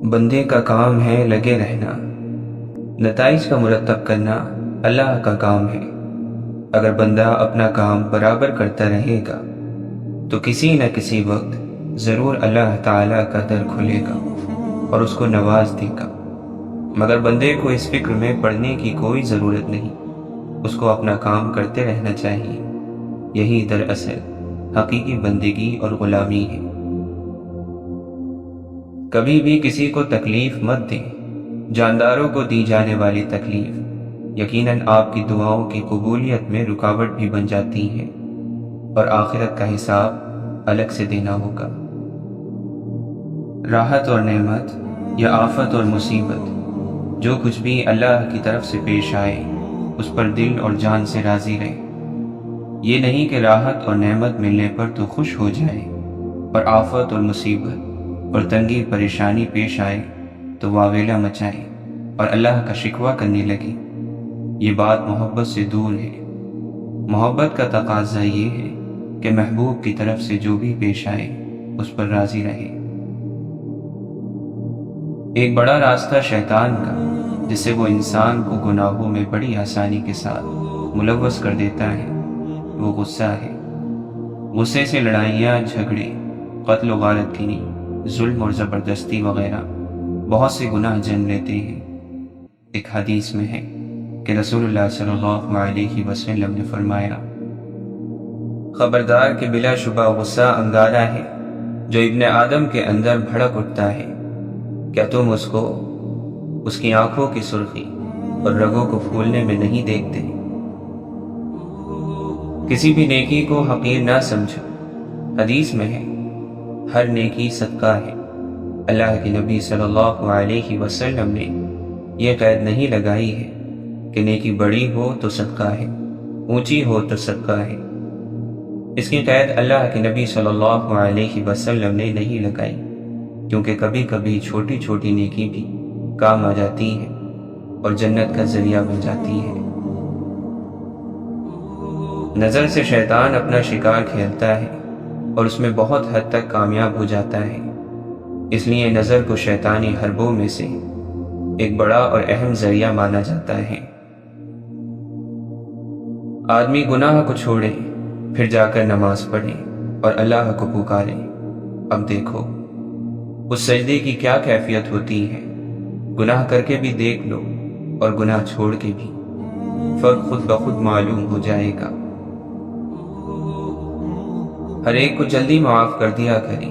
بندے کا کام ہے لگے رہنا، نتائج کا مرتب کرنا اللہ کا کام ہے۔ اگر بندہ اپنا کام برابر کرتا رہے گا تو کسی نہ کسی وقت ضرور اللہ تعالیٰ کا در کھلے گا اور اس کو نواز دے گا۔ مگر بندے کو اس فکر میں پڑنے کی کوئی ضرورت نہیں، اس کو اپنا کام کرتے رہنا چاہیے۔ یہی دراصل حقیقی بندگی اور غلامی ہے۔ کبھی بھی کسی کو تکلیف مت دیں۔ جانداروں کو دی جانے والی تکلیف یقیناً آپ کی دعاؤں کی قبولیت میں رکاوٹ بھی بن جاتی ہے، اور آخرت کا حساب الگ سے دینا ہوگا۔ راحت اور نعمت یا آفت اور مصیبت، جو کچھ بھی اللہ کی طرف سے پیش آئے اس پر دل اور جان سے راضی رہے۔ یہ نہیں کہ راحت اور نعمت ملنے پر تو خوش ہو جائے، اور آفت اور مصیبت اور تنگی پریشانی پیش آئے تو واویلا مچائے اور اللہ کا شکوہ کرنے لگے۔ یہ بات محبت سے دور ہے۔ محبت کا تقاضا یہ ہے کہ محبوب کی طرف سے جو بھی پیش آئے اس پر راضی رہے۔ ایک بڑا راستہ شیطان کا جس سے وہ انسان کو گناہوں میں بڑی آسانی کے ساتھ ملوث کر دیتا ہے، وہ غصہ ہے۔ غصے سے لڑائیاں، جھگڑے، قتل و غارت گری، ظلم اور زبردستی وغیرہ بہت سے گناہ جنم لیتے ہیں۔ ایک حدیث میں ہے کہ رسول اللہ صلی اللہ علیہ وسلم نے فرمایا، خبردار کہ بلا شبہ غصہ انگارہ ہے جو ابن آدم کے اندر بھڑک اٹھتا ہے۔ کیا تم اس کو اس کی آنکھوں کی سرخی اور رگوں کو پھولنے میں نہیں دیکھتے؟ کسی بھی نیکی کو حقیر نہ سمجھو۔ حدیث میں ہے، ہر نیکی صدقہ ہے۔ اللہ کے نبی صلی اللہ علیہ وسلم نے یہ قید نہیں لگائی ہے کہ نیکی بڑی ہو تو صدقہ ہے، اونچی ہو تو صدقہ ہے۔ اس کی قید اللہ کے نبی صلی اللہ علیہ وسلم نے نہیں لگائی، کیونکہ کبھی کبھی چھوٹی چھوٹی نیکی بھی کام آ جاتی ہے اور جنت کا ذریعہ بن جاتی ہے۔ نظر سے شیطان اپنا شکار کھیلتا ہے اور اس میں بہت حد تک کامیاب ہو جاتا ہے۔ اس لیے نظر کو شیطانی حربوں میں سے ایک بڑا اور اہم ذریعہ مانا جاتا ہے۔ آدمی گناہ کو چھوڑے، پھر جا کر نماز پڑھے اور اللہ کو پکارے۔ اب دیکھو اس سجدے کی کیا کیفیت ہوتی ہے۔ گناہ کر کے بھی دیکھ لو اور گناہ چھوڑ کے بھی، فرق خود بخود معلوم ہو جائے گا۔ ہر ایک کو جلدی معاف کر دیا کریں۔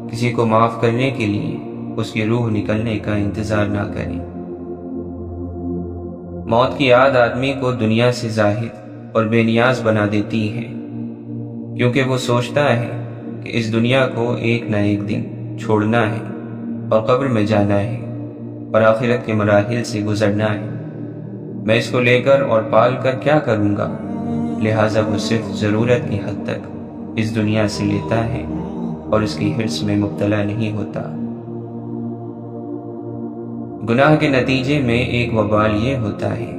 کسی کو معاف کرنے کے لیے اس کی روح نکلنے کا انتظار نہ کریں۔ موت کی یاد آدمی کو دنیا سے زاہد اور بے نیاز بنا دیتی ہے، کیونکہ وہ سوچتا ہے کہ اس دنیا کو ایک نہ ایک دن چھوڑنا ہے اور قبر میں جانا ہے اور آخرت کے مراحل سے گزرنا ہے۔ میں اس کو لے کر اور پال کر کیا کروں گا؟ لہٰذا وہ صرف ضرورت کی حد تک اس دنیا سے لیتا ہے اور اس کی حرص میں مبتلا نہیں ہوتا۔ گناہ کے نتیجے میں ایک وبال یہ ہوتا ہے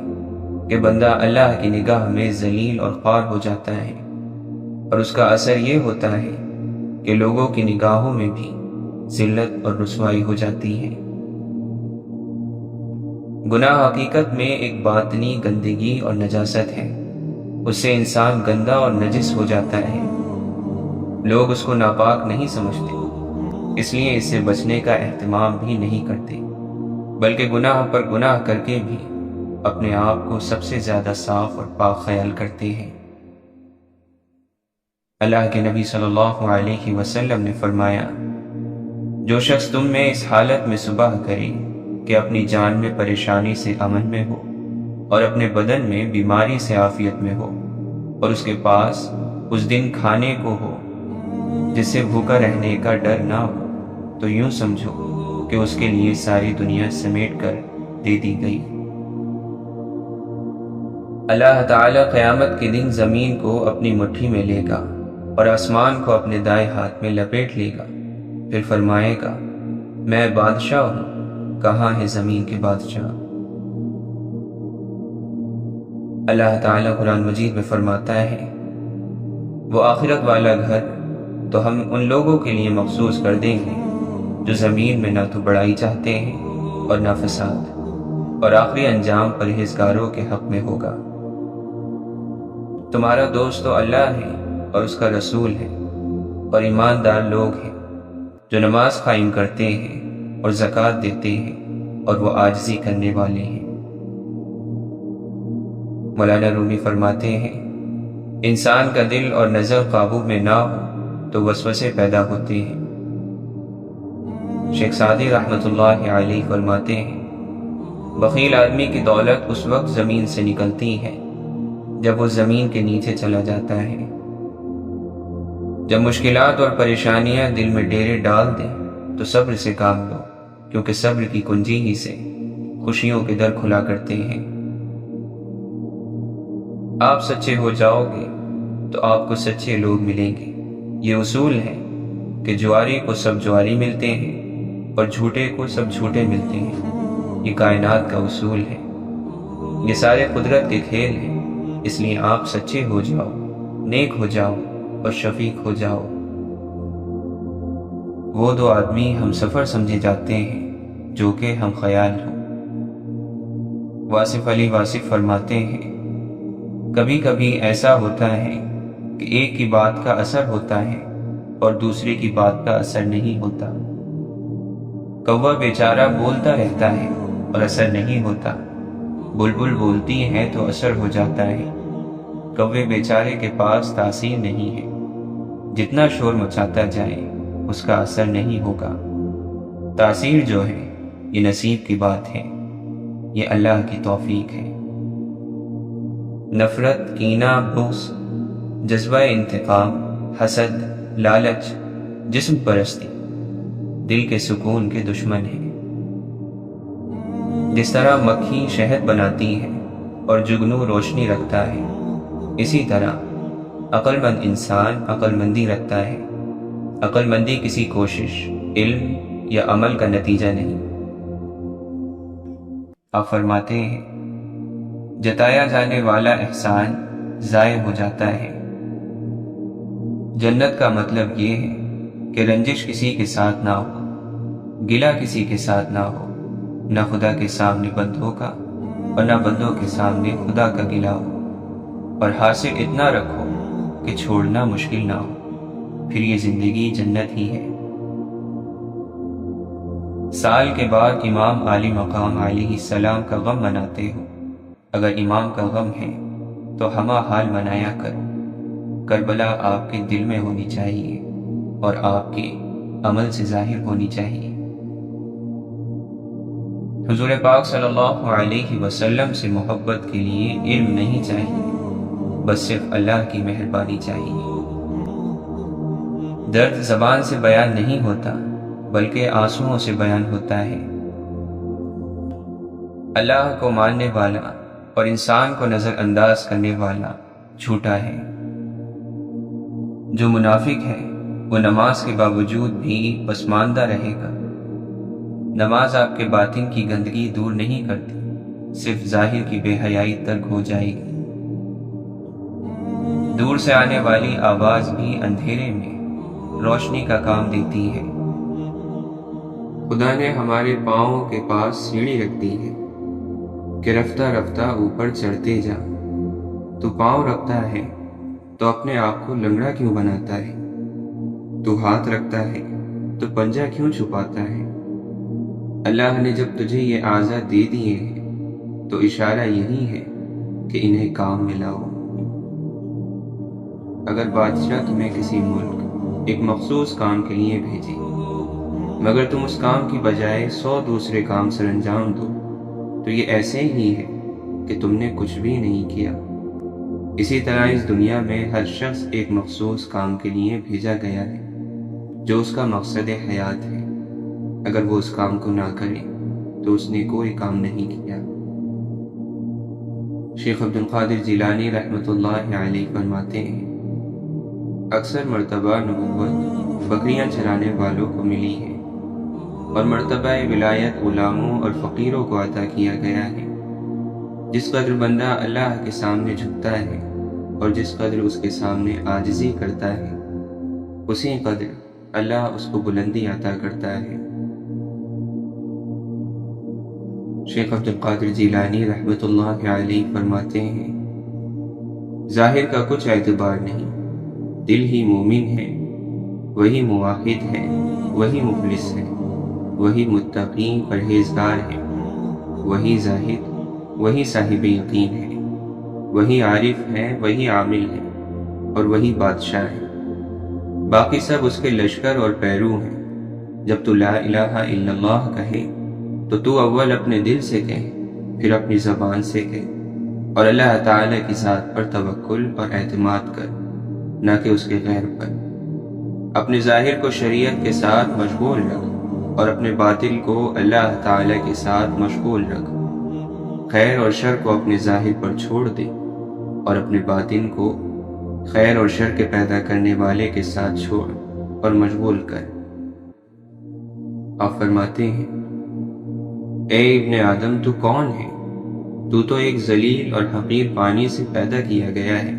کہ بندہ اللہ کی نگاہ میں ذلیل اور خوار ہو جاتا ہے، اور اس کا اثر یہ ہوتا ہے کہ لوگوں کی نگاہوں میں بھی ذلت اور رسوائی ہو جاتی ہے۔ گناہ حقیقت میں ایک باطنی گندگی اور نجاست ہے۔ اس سے انسان گندا اور نجس ہو جاتا ہے۔ لوگ اس کو ناپاک نہیں سمجھتے، اس لیے اس سے بچنے کا اہتمام بھی نہیں کرتے، بلکہ گناہ پر گناہ کر کے بھی اپنے آپ کو سب سے زیادہ صاف اور پاک خیال کرتے ہیں۔ اللہ کے نبی صلی اللہ علیہ وسلم نے فرمایا، جو شخص تم میں اس حالت میں صبح کرے کہ اپنی جان میں پریشانی سے امن میں ہو اور اپنے بدن میں بیماری سے عافیت میں ہو، اور اس کے پاس اس دن کھانے کو ہو جس سے بھوکا رہنے کا ڈر نہ ہو، تو یوں سمجھو کہ اس کے لیے ساری دنیا سمیٹ کر دے دی گئی۔ اللہ تعالیٰ قیامت کے دن زمین کو اپنی مٹھی میں لے گا اور آسمان کو اپنے دائیں ہاتھ میں لپیٹ لے گا، پھر فرمائے گا، میں بادشاہ ہوں، کہاں ہے زمین کے بادشاہ؟ اللہ تعالیٰ قرآن مجید میں فرماتا ہے، وہ آخرت والا گھر تو ہم ان لوگوں کے لیے مخصوص کر دیں گے جو زمین میں نہ تو بڑائی چاہتے ہیں اور نہ فساد، اور آخری انجام پرہیزگاروں کے حق میں ہوگا۔ تمہارا دوست تو اللہ ہے اور اس کا رسول ہے، اور ایماندار لوگ ہیں جو نماز قائم کرتے ہیں اور زکوٰۃ دیتے ہیں اور وہ عاجزی کرنے والے ہیں۔ مولانا رومی فرماتے ہیں، انسان کا دل اور نظر قابو میں نہ ہو تو وسوسے پیدا ہوتے ہیں۔ شیخ سعدی رحمۃ اللہ علیہ فرماتے ہیں، بخیل آدمی کی دولت اس وقت زمین سے نکلتی ہے جب وہ زمین کے نیچے چلا جاتا ہے۔ جب مشکلات اور پریشانیاں دل میں ڈیرے ڈال دیں تو صبر سے کام لو، کیونکہ صبر کی کنجی ہی سے خوشیوں کے در کھلا کرتے ہیں۔ آپ سچے ہو جاؤ گے تو آپ کو سچے لوگ ملیں گے۔ یہ اصول ہے کہ جواری کو سب جواری ملتے ہیں اور جھوٹے کو سب جھوٹے ملتے ہیں۔ یہ کائنات کا اصول ہے، یہ سارے قدرت کے کھیل ہیں۔ اس لیے آپ سچے ہو جاؤ، نیک ہو جاؤ اور شفیق ہو جاؤ۔ وہ دو آدمی ہم سفر سمجھے جاتے ہیں جو کہ ہم خیال ہوں۔ واصف علی واصف فرماتے ہیں، کبھی کبھی ایسا ہوتا ہے کہ ایک کی بات کا اثر ہوتا ہے اور دوسرے کی بات کا اثر نہیں ہوتا۔ کوا بیچارہ بولتا رہتا ہے اور اثر نہیں ہوتا، بلبل بولتی ہے تو اثر ہو جاتا ہے۔ کوے بیچارے کے پاس تاثیر نہیں ہے، جتنا شور مچاتا جائے اس کا اثر نہیں ہوگا۔ تاثیر جو ہے یہ نصیب کی بات ہے، یہ اللہ کی توفیق ہے۔ نفرت، کینہ، بغض، جذبہ انتقام، حسد، لالچ، جسم پرستی دل کے سکون کے دشمن ہیں۔ جس طرح مکھی شہد بناتی ہے اور جگنو روشنی رکھتا ہے، اسی طرح عقل مند انسان عقل مندی رکھتا ہے۔ عقل مندی کسی کوشش، علم یا عمل کا نتیجہ نہیں۔ آپ فرماتے ہیں، جتایا جانے والا احسان ضائع ہو جاتا ہے۔ جنت کا مطلب یہ ہے کہ رنجش کسی کے ساتھ نہ ہو، گلہ کسی کے ساتھ نہ ہو، نہ خدا کے سامنے بندوں کا اور نہ بندوں کے سامنے خدا کا گلہ ہو، اور حاصل اتنا رکھو کہ چھوڑنا مشکل نہ ہو، پھر یہ زندگی جنت ہی ہے۔ سال کے بعد امام علی مقام علیہ السلام کا غم مناتے ہو، اگر امام کا غم ہے تو ہمہ حال منایا کرو۔ کربلا آپ کے دل میں ہونی چاہیے اور آپ کے عمل سے ظاہر ہونی چاہیے۔ حضور پاک صلی اللہ علیہ وسلم سے محبت کے لیے علم نہیں چاہیے، بس صرف اللہ کی مہربانی چاہیے۔ درد زبان سے بیان نہیں ہوتا بلکہ آنسوؤں سے بیان ہوتا ہے۔ اللہ کو ماننے والا اور انسان کو نظر انداز کرنے والا جھوٹا ہے۔ جو منافق ہے وہ نماز کے باوجود بھی پسماندہ رہے گا۔ نماز آپ کے باطن کی گندگی دور نہیں کرتی، صرف ظاہر کی بے حیائی ترک ہو جائے گی۔ دور سے آنے والی آواز بھی اندھیرے میں روشنی کا کام دیتی ہے۔ خدا نے ہمارے پاؤں کے پاس سیڑھی رکھ دی ہے کہ رفتہ رفتہ اوپر چڑھتے جا۔ تو پاؤں رکھتا ہے تو اپنے آپ کو لنگڑا کیوں بناتا ہے؟ تو ہاتھ رکھتا ہے تو پنجہ کیوں چھپاتا ہے؟ اللہ نے جب تجھے یہ اعضاء دے دیے ہیں تو اشارہ یہی ہے کہ انہیں کام میں لاؤ۔ اگر بادشاہ تمہیں کسی ملک ایک مخصوص کام کے لیے بھیجے، مگر تم اس کام کی بجائے 100 دوسرے کام سر انجام دو، تو یہ ایسے ہی ہے کہ تم نے کچھ بھی نہیں کیا۔ اسی طرح اس دنیا میں ہر شخص ایک مخصوص کام کے لیے بھیجا گیا ہے جو اس کا مقصد حیات ہے۔ اگر وہ اس کام کو نہ کرے تو اس نے کوئی کام نہیں کیا۔ شیخ عبد القادر جیلانی رحمۃ اللہ علیہ فرماتے ہیں، اکثر مرتبہ نبوت بکریاں چرانے والوں کو ملی ہے اور مرتبہ ولایت غلاموں اور فقیروں کو عطا کیا گیا ہے۔ جس قدر بندہ اللہ کے سامنے جھکتا ہے اور جس قدر اس کے سامنے عاجزی کرتا ہے، اسی قدر اللہ اس کو بلندی عطا کرتا ہے۔ شیخ عبد القادر جیلانی رحمۃ اللہ علیہ فرماتے ہیں، ظاہر کا کچھ اعتبار نہیں، دل ہی مومن ہے، وہی موحد ہے، وہی مخلص ہے، وہی متقی پرہیزگار ہے، وہی زاہد، وہی صاحب یقین ہے، وہی عارف ہے، وہی عامل ہے، اور وہی بادشاہ ہے۔ باقی سب اس کے لشکر اور پیرو ہیں۔ جب تو لا الہ الا اللہ کہے تو اول اپنے دل سے کہے، پھر اپنی زبان سے کہے، اور اللہ تعالی کی ذات پر توکل اور اعتماد کر، نہ کہ اس کے غیر پر۔ اپنے ظاہر کو شریعت کے ساتھ مشغول رکھ اور اپنے باطل کو اللہ تعالی کے ساتھ مشغول رکھ۔ خیر اور شر کو اپنے ظاہر پر چھوڑ دے اور اپنے باطن کو خیر اور شر کے پیدا کرنے والے کے ساتھ چھوڑ اور مشغول کر۔ آپ فرماتے ہیں، اے ابن آدم، تو کون ہے؟ تو ایک ذلیل اور حقیر پانی سے پیدا کیا گیا ہے،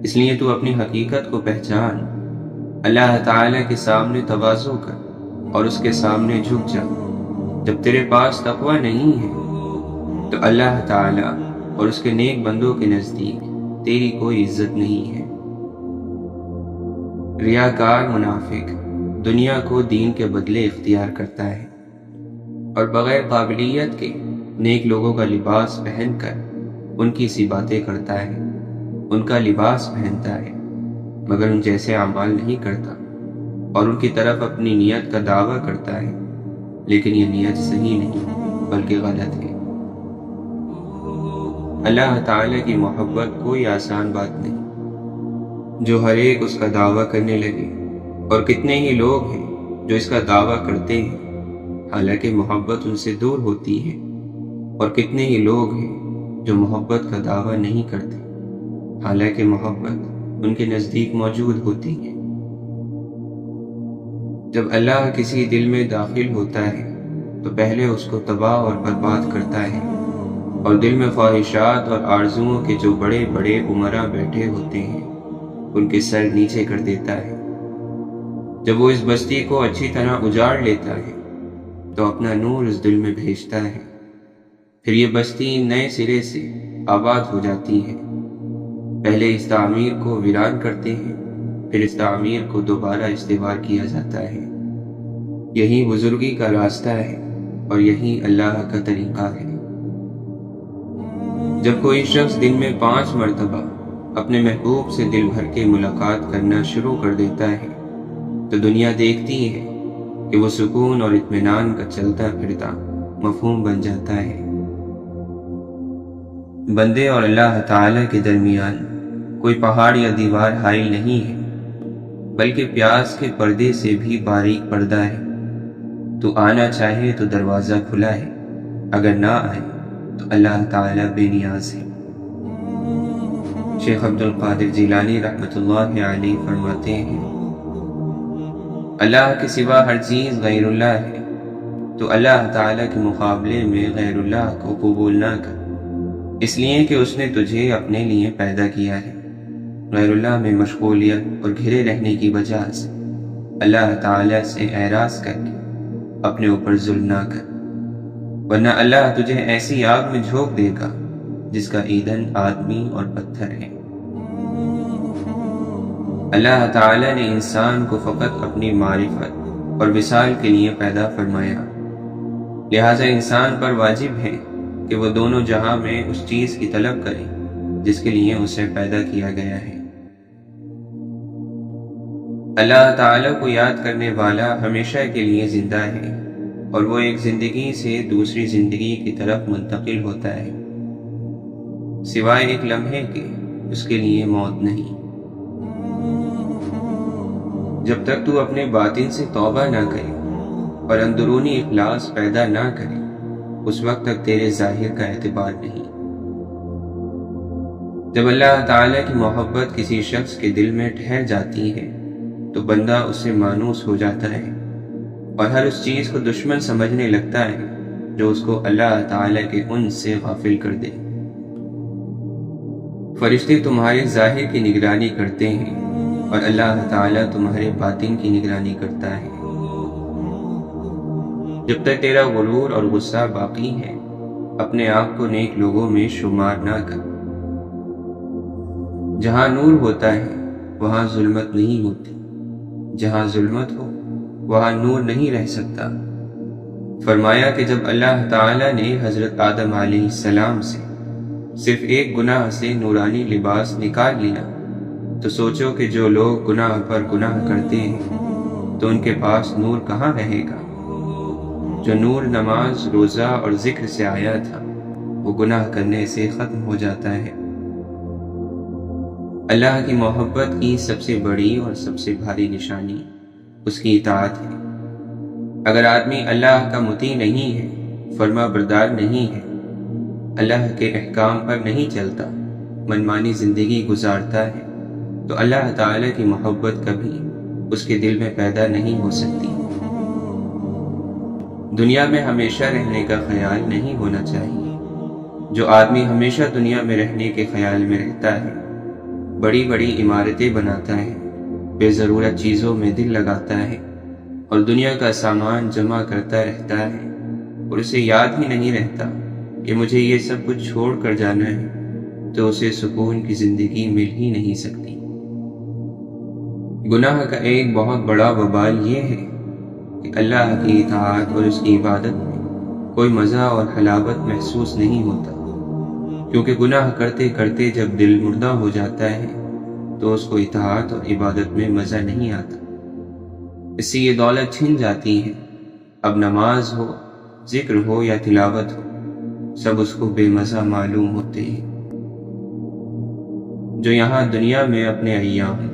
اس لیے تو اپنی حقیقت کو پہچان۔ اللہ تعالی کے سامنے تواضع کر اور اس کے سامنے جھک جا۔ جب تیرے پاس تقوی نہیں ہے تو اللہ تعالی اور اس کے نیک بندوں کے نزدیک تیری کوئی عزت نہیں ہے۔ ریاکار منافق دنیا کو دین کے بدلے اختیار کرتا ہے اور بغیر قابلیت کے نیک لوگوں کا لباس پہن کر ان کی سی باتیں کرتا ہے، ان کا لباس پہنتا ہے مگر ان جیسے اعمال نہیں کرتا، اور ان کی طرف اپنی نیت کا دعویٰ کرتا ہے، لیکن یہ نیت صحیح نہیں بلکہ غلط ہے۔ اللہ تعالی کی محبت کوئی آسان بات نہیں۔ جو ہر ایک اس کا دعویٰ کرنے لگے، اور کتنے ہی لوگ ہیں جو اس کا دعویٰ کرتے ہیں حالانکہ محبت ان سے دور ہوتی ہے، اور کتنے ہی لوگ ہیں جو محبت کا دعویٰ نہیں کرتے حالانکہ محبت ان کے نزدیک موجود ہوتی ہے۔ جب اللہ کسی دل میں داخل ہوتا ہے تو پہلے اس کو تباہ اور برباد کرتا ہے، اور دل میں خواہشات اور آرزوؤں کے جو بڑے بڑے امراء بیٹھے ہوتے ہیں ان کے سر نیچے کر دیتا ہے۔ جب وہ اس بستی کو اچھی طرح اجاڑ لیتا ہے تو اپنا نور اس دل میں بھیجتا ہے، پھر یہ بستی نئے سرے سے آباد ہو جاتی ہے۔ پہلے اس تعمیر کو ویران کرتے ہیں، پھر اس تعمیر کو دوبارہ استوار کیا جاتا ہے۔ یہی بزرگی کا راستہ ہے اور یہی اللہ کا طریقہ ہے۔ جب کوئی شخص دن میں 5 مرتبہ اپنے محبوب سے دل بھر کے ملاقات کرنا شروع کر دیتا ہے تو دنیا دیکھتی ہے کہ وہ سکون اور اطمینان کا چلتا پھرتا مفہوم بن جاتا ہے۔ بندے اور اللہ تعالی کے درمیان کوئی پہاڑ یا دیوار حائل نہیں ہے، بلکہ پیاس کے پردے سے بھی باریک پردہ ہے۔ تو آنا چاہے تو دروازہ کھلا ہے، اگر نہ آئے تو اللہ تعالی بے نیاز ہے۔ شیخ عبد القادر جیلانی رحمۃ اللہ علیہ فرماتے ہیں، اللہ کے سوا ہر چیز غیر اللہ ہے، تو اللہ تعالی کے مقابلے میں غیر اللہ کو قبول نہ کر، اس لیے کہ اس نے تجھے اپنے لیے پیدا کیا ہے۔ غیر اللہ میں مشغولیت اور گھرے رہنے کی وجہ سے اللہ تعالی سے اعراض کر کے اپنے اوپر ظلم نہ کر، ورنہ اللہ تجھے ایسی آگ میں جھونک دے گا جس کا ایندھن آدمی اور پتھر ہے۔ اللہ تعالی نے انسان کو فقط اپنی معرفت اور وصال کے لیے پیدا فرمایا، لہٰذا انسان پر واجب ہے کہ وہ دونوں جہاں میں اس چیز کی طلب کرے جس کے لیے اسے پیدا کیا گیا ہے۔ اللہ تعالی کو یاد کرنے والا ہمیشہ کے لیے زندہ ہے، اور وہ ایک زندگی سے دوسری زندگی کی طرف منتقل ہوتا ہے، سوائے ایک لمحے کے اس کے لیے موت نہیں۔ جب تک تو اپنے باطن سے توبہ نہ کرے اور اندرونی اخلاص پیدا نہ کرے، اس وقت تک تیرے ظاہر کا اعتبار نہیں۔ جب اللہ تعالی کی محبت کسی شخص کے دل میں ٹھہر جاتی ہے تو بندہ اس سے مانوس ہو جاتا ہے اور ہر اس چیز کو دشمن سمجھنے لگتا ہے جو اس کو اللہ تعالی کے انس سے غافل کر دے۔ فرشتے تمہارے ظاہر کی نگرانی کرتے ہیں اور اللہ تعالی تمہارے باطن کی نگرانی کرتا ہے۔ جب تک تیرا غرور اور غصہ باقی ہے اپنے آپ کو نیک لوگوں میں شمار نہ کر۔ جہاں نور ہوتا ہے وہاں ظلمت نہیں ہوتی، جہاں ظلمت ہو وہاں نور نہیں رہ سکتا۔ فرمایا کہ جب اللہ تعالیٰ نے حضرت آدم علیہ السلام سے صرف ایک گناہ سے نورانی لباس نکال لیا تو سوچو کہ جو لوگ گناہ پر گناہ کرتے ہیں تو ان کے پاس نور کہاں رہے گا۔ جو نور نماز، روزہ اور ذکر سے آیا تھا وہ گناہ کرنے سے ختم ہو جاتا ہے۔ اللہ کی محبت کی سب سے بڑی اور سب سے بھاری نشانی اس کی اطاعت ہے۔ اگر آدمی اللہ کا مطیع نہیں ہے، فرما بردار نہیں ہے، اللہ کے احکام پر نہیں چلتا، منمانی زندگی گزارتا ہے، تو اللہ تعالی کی محبت کبھی اس کے دل میں پیدا نہیں ہو سکتی۔ دنیا میں ہمیشہ رہنے کا خیال نہیں ہونا چاہیے۔ جو آدمی ہمیشہ دنیا میں رہنے کے خیال میں رہتا ہے، بڑی بڑی عمارتیں بناتا ہے، بے ضرورت چیزوں میں دل لگاتا ہے اور دنیا کا سامان جمع کرتا رہتا ہے اور اسے یاد ہی نہیں رہتا کہ مجھے یہ سب کچھ چھوڑ کر جانا ہے، تو اسے سکون کی زندگی مل ہی نہیں سکتی۔ گناہ کا ایک بہت بڑا وبال یہ ہے کہ اللہ کی اطاعت اور اس کی عبادت میں کوئی مزہ اور حلاوت محسوس نہیں ہوتا، کیونکہ گناہ کرتے کرتے جب دل مردہ ہو جاتا ہے تو اس کو اطاعت اور عبادت میں مزہ نہیں آتا۔ اس سے یہ دولت چھن جاتی ہے۔ اب نماز ہو، ذکر ہو یا تلاوت ہو، سب اس کو بے مزہ معلوم ہوتے ہیں۔ جو یہاں دنیا میں اپنے ایام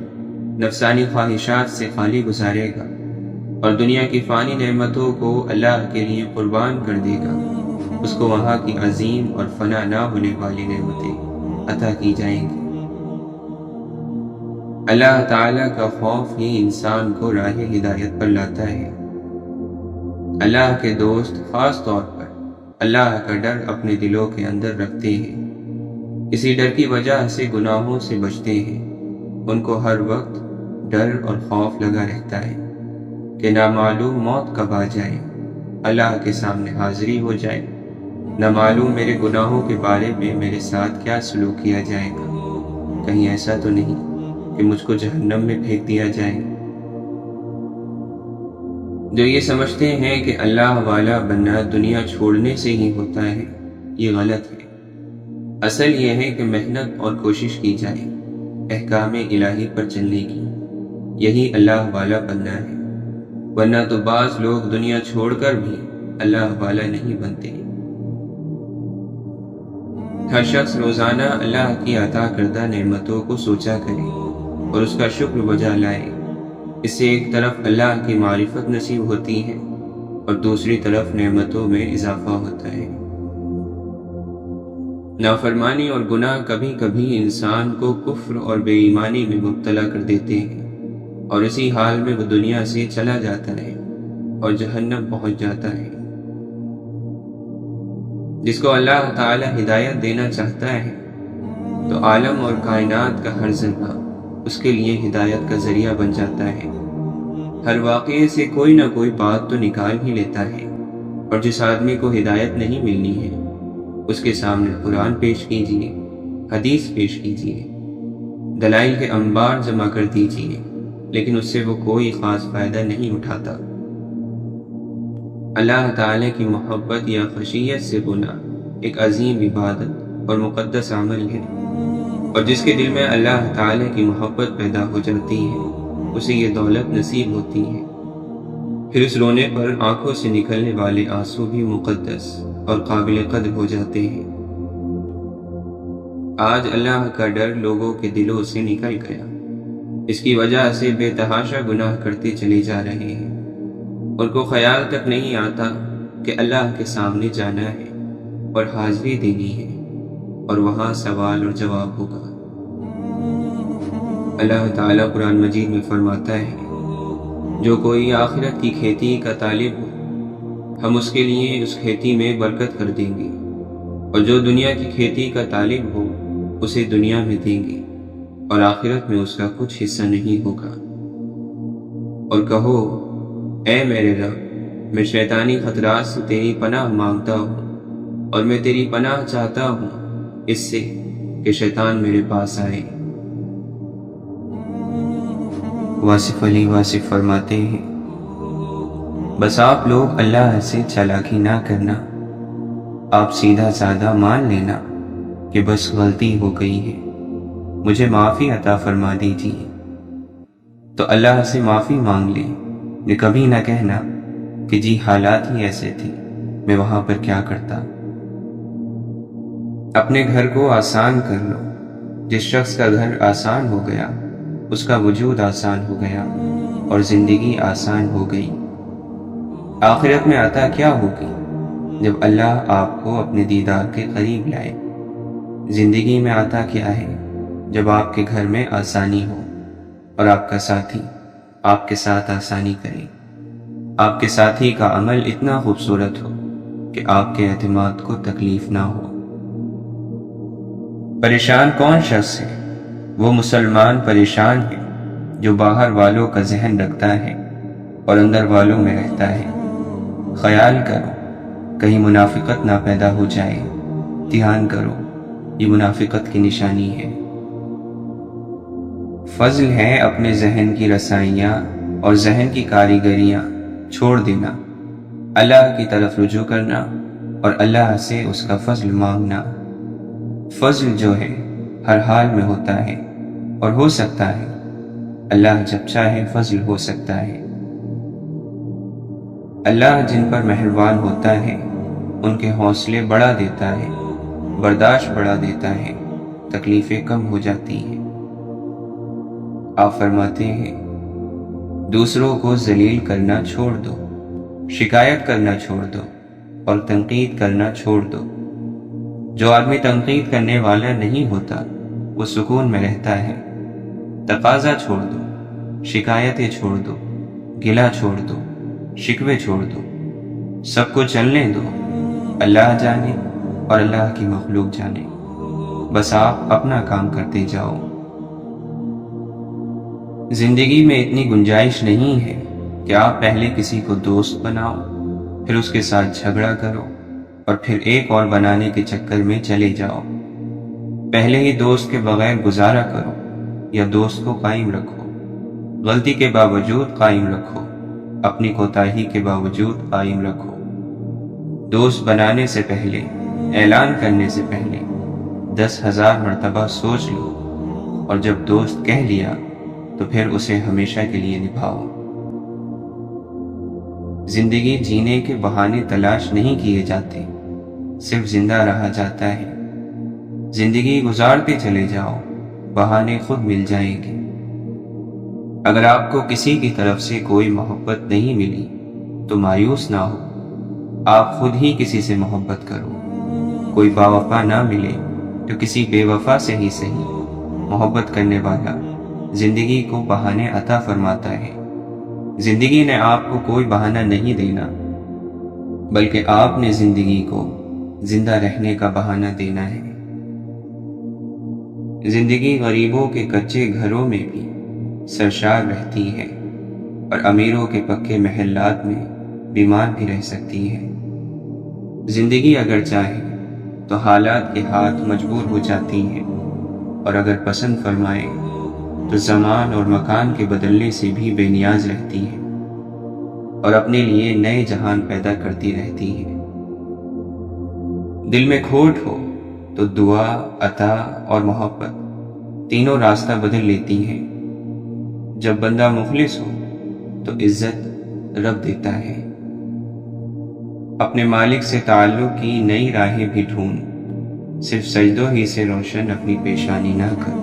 نفسانی خواہشات سے خالی گزارے گا اور دنیا کی فانی نعمتوں کو اللہ کے لیے قربان کر دے گا، اس کو وہاں کی عظیم اور فنا نہ ہونے والی نعمتیں عطا کی جائیں گی۔ اللہ تعالیٰ کا خوف ہی انسان کو راہ ہدایت پر لاتا ہے۔ اللہ کے دوست خاص طور پر اللہ کا ڈر اپنے دلوں کے اندر رکھتے ہیں۔ اسی ڈر کی وجہ سے گناہوں سے بچتے ہیں۔ ان کو ہر وقت ڈر اور خوف لگا رہتا ہے کہ نامعلوم موت کب آ جائے، اللہ کے سامنے حاضری ہو جائے، نہ معلوم میرے گناہوں کے بارے میں میرے ساتھ کیا سلوک کیا جائے گا، کہیں ایسا تو نہیں کہ مجھ کو جہنم میں پھینک دیا جائے۔ جو یہ سمجھتے ہیں کہ اللہ والا بننا دنیا چھوڑنے سے ہی ہوتا ہے، یہ غلط ہے۔ اصل یہ ہے کہ محنت اور کوشش کی جائے احکام الہی پر چلنے کی، یہی اللہ والا بننا ہے، ورنہ تو بعض لوگ دنیا چھوڑ کر بھی اللہ والا نہیں بنتے۔ ہر شخص روزانہ اللہ کی عطا کردہ نعمتوں کو سوچا کرے اور اس کا شکر بجا لائے۔ اس سے ایک طرف اللہ کی معرفت نصیب ہوتی ہے اور دوسری طرف نعمتوں میں اضافہ ہوتا ہے۔ نافرمانی اور گناہ کبھی کبھی انسان کو کفر اور بے ایمانی میں مبتلا کر دیتے ہیں اور اسی حال میں وہ دنیا سے چلا جاتا ہے اور جہنم پہنچ جاتا ہے۔ جس کو اللہ تعالی ہدایت دینا چاہتا ہے تو عالم اور کائنات کا ہر ذرہ اس کے لیے ہدایت کا ذریعہ بن جاتا ہے۔ ہر واقعے سے کوئی نہ کوئی بات تو نکال ہی لیتا ہے، اور جس آدمی کو ہدایت نہیں ملنی ہے اس کے سامنے قرآن پیش کیجیے، حدیث پیش کیجیے، دلائل کے انبار جمع کر دیجیے، لیکن اس سے وہ کوئی خاص فائدہ نہیں اٹھاتا۔ اللہ تعالی کی محبت یا خشیت سے ہونا ایک عظیم عبادت اور مقدس عمل ہے، اور جس کے دل میں اللہ تعالی کی محبت پیدا ہو جاتی ہے اسے یہ دولت نصیب ہوتی ہے۔ پھر اس رونے پر آنکھوں سے نکلنے والے آنسو بھی مقدس اور قابل قدر ہو جاتے ہیں۔ آج اللہ کا ڈر لوگوں کے دلوں سے نکل گیا، اس کی وجہ سے بے تحاشا گناہ کرتے چلے جا رہے ہیں۔ ان کو خیال تک نہیں آتا کہ اللہ کے سامنے جانا ہے اور حاضری دینی ہے اور وہاں سوال اور جواب ہوگا۔ اللہ تعالیٰ قرآن مجید میں فرماتا ہے، جو کوئی آخرت کی کھیتی کا طالب ہو ہم اس کے لیے اس کھیتی میں برکت کر دیں گے، اور جو دنیا کی کھیتی کا طالب ہو اسے دنیا میں دیں گے اور آخرت میں اس کا کچھ حصہ نہیں ہوگا۔ اور کہو، اے میرے رب، میں شیطانی خطرات سے تیری پناہ مانگتا ہوں، اور میں تیری پناہ چاہتا ہوں اس سے کہ شیطان میرے پاس آئے۔ واصف علی واصف فرماتے ہیں، بس آپ لوگ اللہ سے چالاکی نہ کرنا، آپ سیدھا سادہ مان لینا کہ بس غلطی ہو گئی ہے، مجھے معافی عطا فرما دیجیے۔ تو اللہ سے معافی مانگ لے، نے کبھی نہ کہنا کہ جی حالات ہی ایسے تھے، میں وہاں پر کیا کرتا۔ اپنے گھر کو آسان کر لو، جس شخص کا گھر آسان ہو گیا اس کا وجود آسان ہو گیا اور زندگی آسان ہو گئی۔ آخرت میں عطا کیا ہوگی جب اللہ آپ کو اپنے دیدار کے قریب لائے؟ زندگی میں عطا کیا ہے جب آپ کے گھر میں آسانی ہو اور آپ کا ساتھی آپ کے ساتھ آسانی کرے، آپ کے ساتھی کا عمل اتنا خوبصورت ہو کہ آپ کے اعتماد کو تکلیف نہ ہو۔ پریشان کون شخص ہے؟ وہ مسلمان پریشان ہے جو باہر والوں کا ذہن رکھتا ہے اور اندر والوں میں رہتا ہے۔ خیال کرو کہیں منافقت نہ پیدا ہو جائے، دھیان کرو یہ منافقت کی نشانی ہے۔ فضل ہے اپنے ذہن کی رسائیاں اور ذہن کی کاریگریاں چھوڑ دینا، اللہ کی طرف رجوع کرنا اور اللہ سے اس کا فضل مانگنا۔ فضل جو ہے ہر حال میں ہوتا ہے اور ہو سکتا ہے، اللہ جب چاہے فضل ہو سکتا ہے۔ اللہ جن پر مہربان ہوتا ہے ان کے حوصلے بڑھا دیتا ہے، برداشت بڑھا دیتا ہے، تکلیفیں کم ہو جاتی ہیں۔ آپ فرماتے ہیں، دوسروں کو ذلیل کرنا چھوڑ دو، شکایت کرنا چھوڑ دو اور تنقید کرنا چھوڑ دو۔ جو آدمی تنقید کرنے والا نہیں ہوتا وہ سکون میں رہتا ہے۔ تقاضا چھوڑ دو، شکایتیں چھوڑ دو، گلہ چھوڑ دو، شکوے چھوڑ دو، سب کو چلنے دو۔ اللہ جانے اور اللہ کی مخلوق جانے، بس آپ اپنا کام کرتے جاؤ۔ زندگی میں اتنی گنجائش نہیں ہے کہ آپ پہلے کسی کو دوست بناؤ، پھر اس کے ساتھ جھگڑا کرو اور پھر ایک اور بنانے کے چکر میں چلے جاؤ۔ پہلے ہی دوست کے بغیر گزارا کرو یا دوست کو قائم رکھو، غلطی کے باوجود قائم رکھو، اپنی کوتاہی کے باوجود قائم رکھو۔ دوست بنانے سے پہلے، اعلان کرنے سے پہلے 10,000 مرتبہ سوچ لو، اور جب دوست کہہ لیا تو پھر اسے ہمیشہ کے لیے نبھاؤ۔ زندگی جینے کے بہانے تلاش نہیں کیے جاتے، صرف زندہ رہا جاتا ہے۔ زندگی گزارتے چلے جاؤ، بہانے خود مل جائیں گے۔ اگر آپ کو کسی کی طرف سے کوئی محبت نہیں ملی تو مایوس نہ ہو، آپ خود ہی کسی سے محبت کرو۔ کوئی باوفا نہ ملے تو کسی بے وفا سے ہی صحیح، محبت کرنے والا زندگی کو بہانے عطا فرماتا ہے۔ زندگی نے آپ کو کوئی بہانہ نہیں دینا، بلکہ آپ نے زندگی کو زندہ رہنے کا بہانہ دینا ہے۔ زندگی غریبوں کے کچے گھروں میں بھی سرشار رہتی ہے اور امیروں کے پکے محلات میں بیمار بھی رہ سکتی ہے۔ زندگی اگر چاہے تو حالات کے ہاتھ مجبور ہو جاتی ہے، اور اگر پسند فرمائے تو زمان اور مکان کے بدلنے سے بھی بے نیاز رہتی ہے اور اپنے لیے نئے جہان پیدا کرتی رہتی ہے۔ دل میں کھوٹ ہو تو دعا، عطا اور محبت تینوں راستہ بدل لیتی ہیں۔ جب بندہ مخلص ہو تو عزت رب دیتا ہے۔ اپنے مالک سے تعلق کی نئی راہیں بھی ڈھونڈ، صرف سجدوں ہی سے روشن اپنی پیشانی نہ کر۔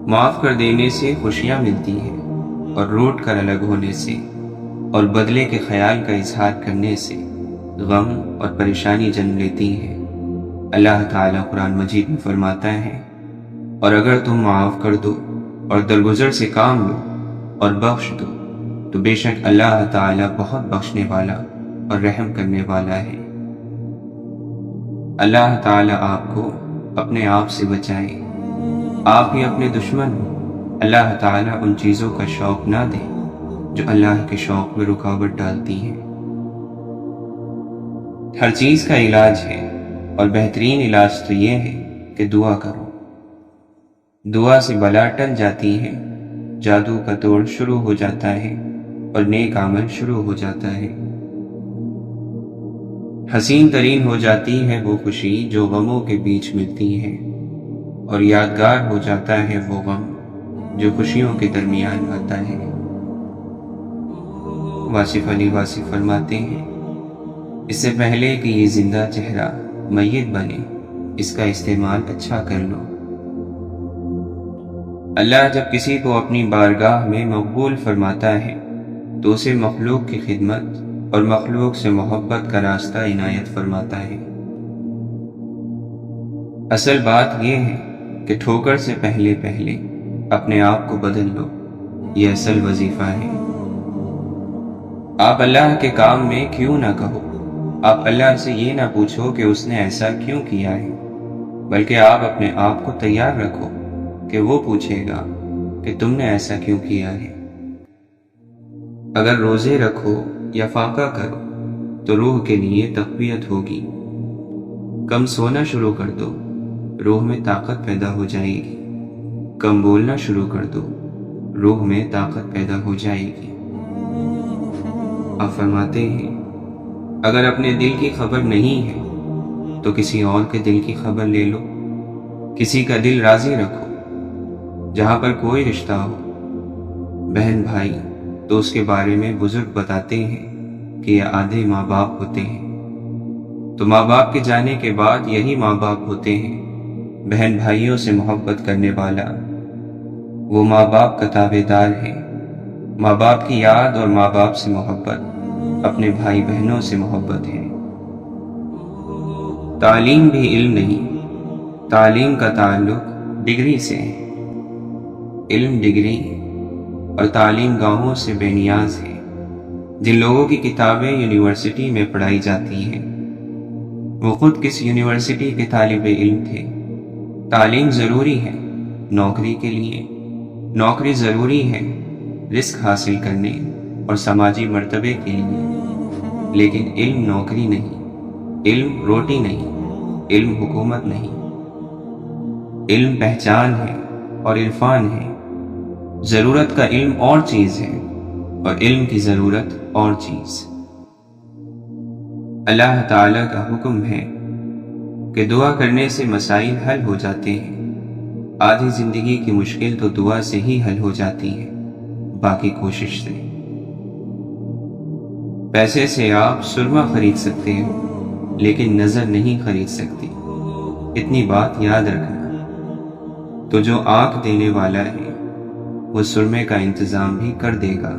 معاف کر دینے سے خوشیاں ملتی ہیں، اور روٹ کر الگ ہونے سے اور بدلے کے خیال کا اظہار کرنے سے غم اور پریشانی جنم لیتی ہے۔ اللہ تعالیٰ قرآن مجید میں فرماتا ہے، اور اگر تم معاف کر دو اور درگزر سے کام لو اور بخش دو تو بے شک اللہ تعالیٰ بہت بخشنے والا اور رحم کرنے والا ہے۔ اللہ تعالیٰ آپ کو اپنے آپ سے بچائے۔ آپ ہی اپنے دشمن ہو۔ اللہ تعالیٰ ان چیزوں کا شوق نہ دے جو اللہ کے شوق میں رکاوٹ ڈالتی ہیں۔ ہر چیز کا علاج ہے، اور بہترین علاج تو یہ ہے کہ دعا کرو۔ دعا سے بلا ٹل جاتی ہے، جادو کا توڑ شروع ہو جاتا ہے، اور نیک عمل شروع ہو جاتا ہے۔ حسین ترین ہو جاتی ہے وہ خوشی جو غموں کے بیچ ملتی ہے، اور یادگار ہو جاتا ہے وہ غم جو خوشیوں کے درمیان آتا ہے۔ واصف علی واصف فرماتے ہیں، اس سے پہلے کہ یہ زندہ چہرہ میت بنے، اس کا استعمال اچھا کر لو۔ اللہ جب کسی کو اپنی بارگاہ میں مقبول فرماتا ہے تو اسے مخلوق کی خدمت اور مخلوق سے محبت کا راستہ عنایت فرماتا ہے۔ اصل بات یہ ہے کہ ٹھوکر سے پہلے اپنے آپ کو بدل لو، یہ اصل وظیفہ ہے۔ آپ اللہ کے کام میں کیوں نہ کہو، آپ اللہ سے یہ نہ پوچھو کہ اس نے ایسا کیوں کیا ہے، بلکہ آپ اپنے آپ کو تیار رکھو کہ وہ پوچھے گا کہ تم نے ایسا کیوں کیا ہے۔ اگر روزے رکھو یا فاقہ کرو تو روح کے لیے تقویت ہوگی۔ کم سونا شروع کر دو، روح میں طاقت پیدا ہو جائے گی۔ کم بولنا شروع کر دو، روح میں طاقت پیدا ہو جائے گی۔ آپ فرماتے ہیں، اگر اپنے دل کی خبر نہیں ہے تو کسی اور کے دل کی خبر لے لو۔ کسی کا دل راضی رکھو جہاں پر کوئی رشتہ ہو۔ بہن بھائی تو اس کے بارے میں بزرگ بتاتے ہیں کہ یہ آدھے ماں باپ ہوتے ہیں، تو ماں باپ کے جانے کے بعد یہی ماں باپ ہوتے ہیں۔ بہن بھائیوں سے محبت کرنے والا وہ ماں باپ کا تابع دار ہے۔ ماں باپ کی یاد اور ماں باپ سے محبت اپنے بھائی بہنوں سے محبت ہے۔ تعلیم بھی علم نہیں، تعلیم کا تعلق ڈگری سے ہے۔ علم ڈگری اور تعلیم گاہوں سے بے نیاز ہے۔ جن لوگوں کی کتابیں یونیورسٹی میں پڑھائی جاتی ہیں وہ خود کس یونیورسٹی کے طالب علم تھے۔ تعلیم ضروری ہے نوکری کے لیے، نوکری ضروری ہے رزق حاصل کرنے اور سماجی مرتبے کے لیے، لیکن علم نوکری نہیں، علم روٹی نہیں، علم حکومت نہیں۔ علم پہچان ہے اور عرفان ہے۔ ضرورت کا علم اور چیز ہے اور علم کی ضرورت اور چیز۔ اللہ تعالیٰ کا حکم ہے کہ دعا کرنے سے مسائل حل ہو جاتے ہیں۔ آدھی زندگی کی مشکل تو دعا سے ہی حل ہو جاتی ہے، باقی کوشش سے۔ پیسے سے آپ سرما خرید سکتے ہو لیکن نظر نہیں خرید سکتے، اتنی بات یاد رکھنا۔ تو جو آنکھ دینے والا ہے وہ سرمے کا انتظام بھی کر دے گا۔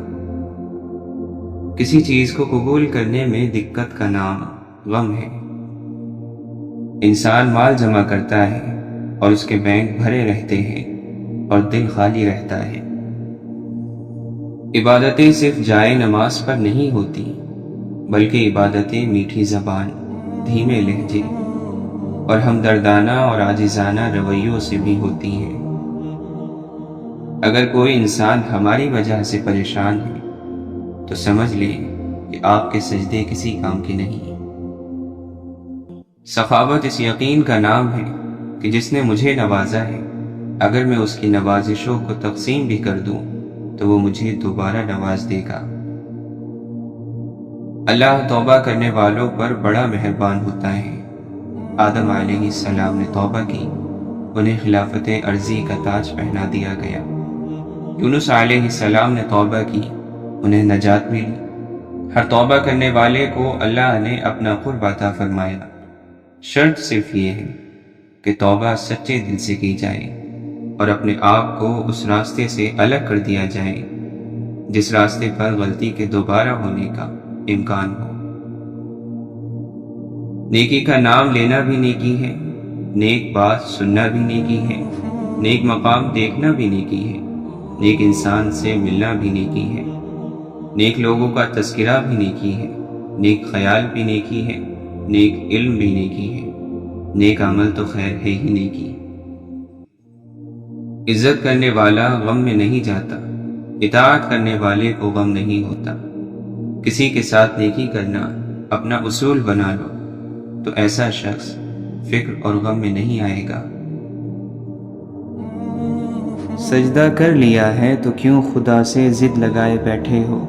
کسی چیز کو قبول کرنے میں دقت کا نام غم ہے۔ انسان مال جمع کرتا ہے اور اس کے بینک بھرے رہتے ہیں اور دل خالی رہتا ہے۔ عبادتیں صرف جائے نماز پر نہیں ہوتی، بلکہ عبادتیں میٹھی زبان، دھیمے لہجے اور ہمدردانہ اور عاجزانہ رویوں سے بھی ہوتی ہیں۔ اگر کوئی انسان ہماری وجہ سے پریشان ہے تو سمجھ لیں کہ آپ کے سجدے کسی کام کے نہیں۔ سخاوت اس یقین کا نام ہے کہ جس نے مجھے نوازا ہے، اگر میں اس کی نوازشوں کو تقسیم بھی کر دوں تو وہ مجھے دوبارہ نواز دے گا۔ اللہ توبہ کرنے والوں پر بڑا مہربان ہوتا ہے۔ آدم علیہ السلام نے توبہ کی، انہیں خلافت ارضی کا تاج پہنا دیا گیا۔ یونس علیہ السلام نے توبہ کی، انہیں نجات ملی۔ ہر توبہ کرنے والے کو اللہ نے اپنا قرب عطا فرمایا۔ شرط صرف یہ ہے کہ توبہ سچے دل سے کی جائے اور اپنے آپ کو اس راستے سے الگ کر دیا جائے جس راستے پر غلطی کے دوبارہ ہونے کا امکان ہو۔ نیکی کا نام لینا بھی نیکی ہے، نیک بات سننا بھی نیکی ہے، نیک مقام دیکھنا بھی نیکی ہے، نیک انسان سے ملنا بھی نیکی ہے، نیک لوگوں کا تذکرہ بھی نیکی ہے، نیک خیال بھی نیکی ہے، نیک علم بھی نیکی ہے، نیک عمل تو خیر ہے ہی نیکی۔ عزت کرنے والا غم میں نہیں جاتا، اطاعت کرنے والے کو غم نہیں ہوتا۔ کسی کے ساتھ نیکی کرنا اپنا اصول بنا لو، تو ایسا شخص فکر اور غم میں نہیں آئے گا۔ سجدہ کر لیا ہے تو کیوں خدا سے ضد لگائے بیٹھے ہو؟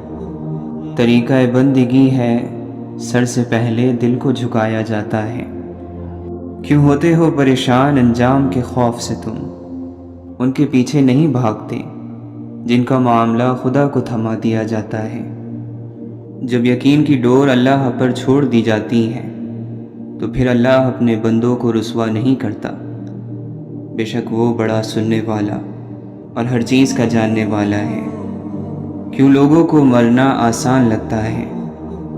طریقہ بندگی ہے سر سے پہلے دل کو جھکایا جاتا ہے۔ کیوں ہوتے ہو پریشان انجام کے خوف سے؟ تم ان کے پیچھے نہیں بھاگتے جن کا معاملہ خدا کو تھما دیا جاتا ہے۔ جب یقین کی ڈور اللہ پر چھوڑ دی جاتی ہے تو پھر اللہ اپنے بندوں کو رسوا نہیں کرتا۔ بے شک وہ بڑا سننے والا اور ہر چیز کا جاننے والا ہے۔ کیوں لوگوں کو مرنا آسان لگتا ہے؟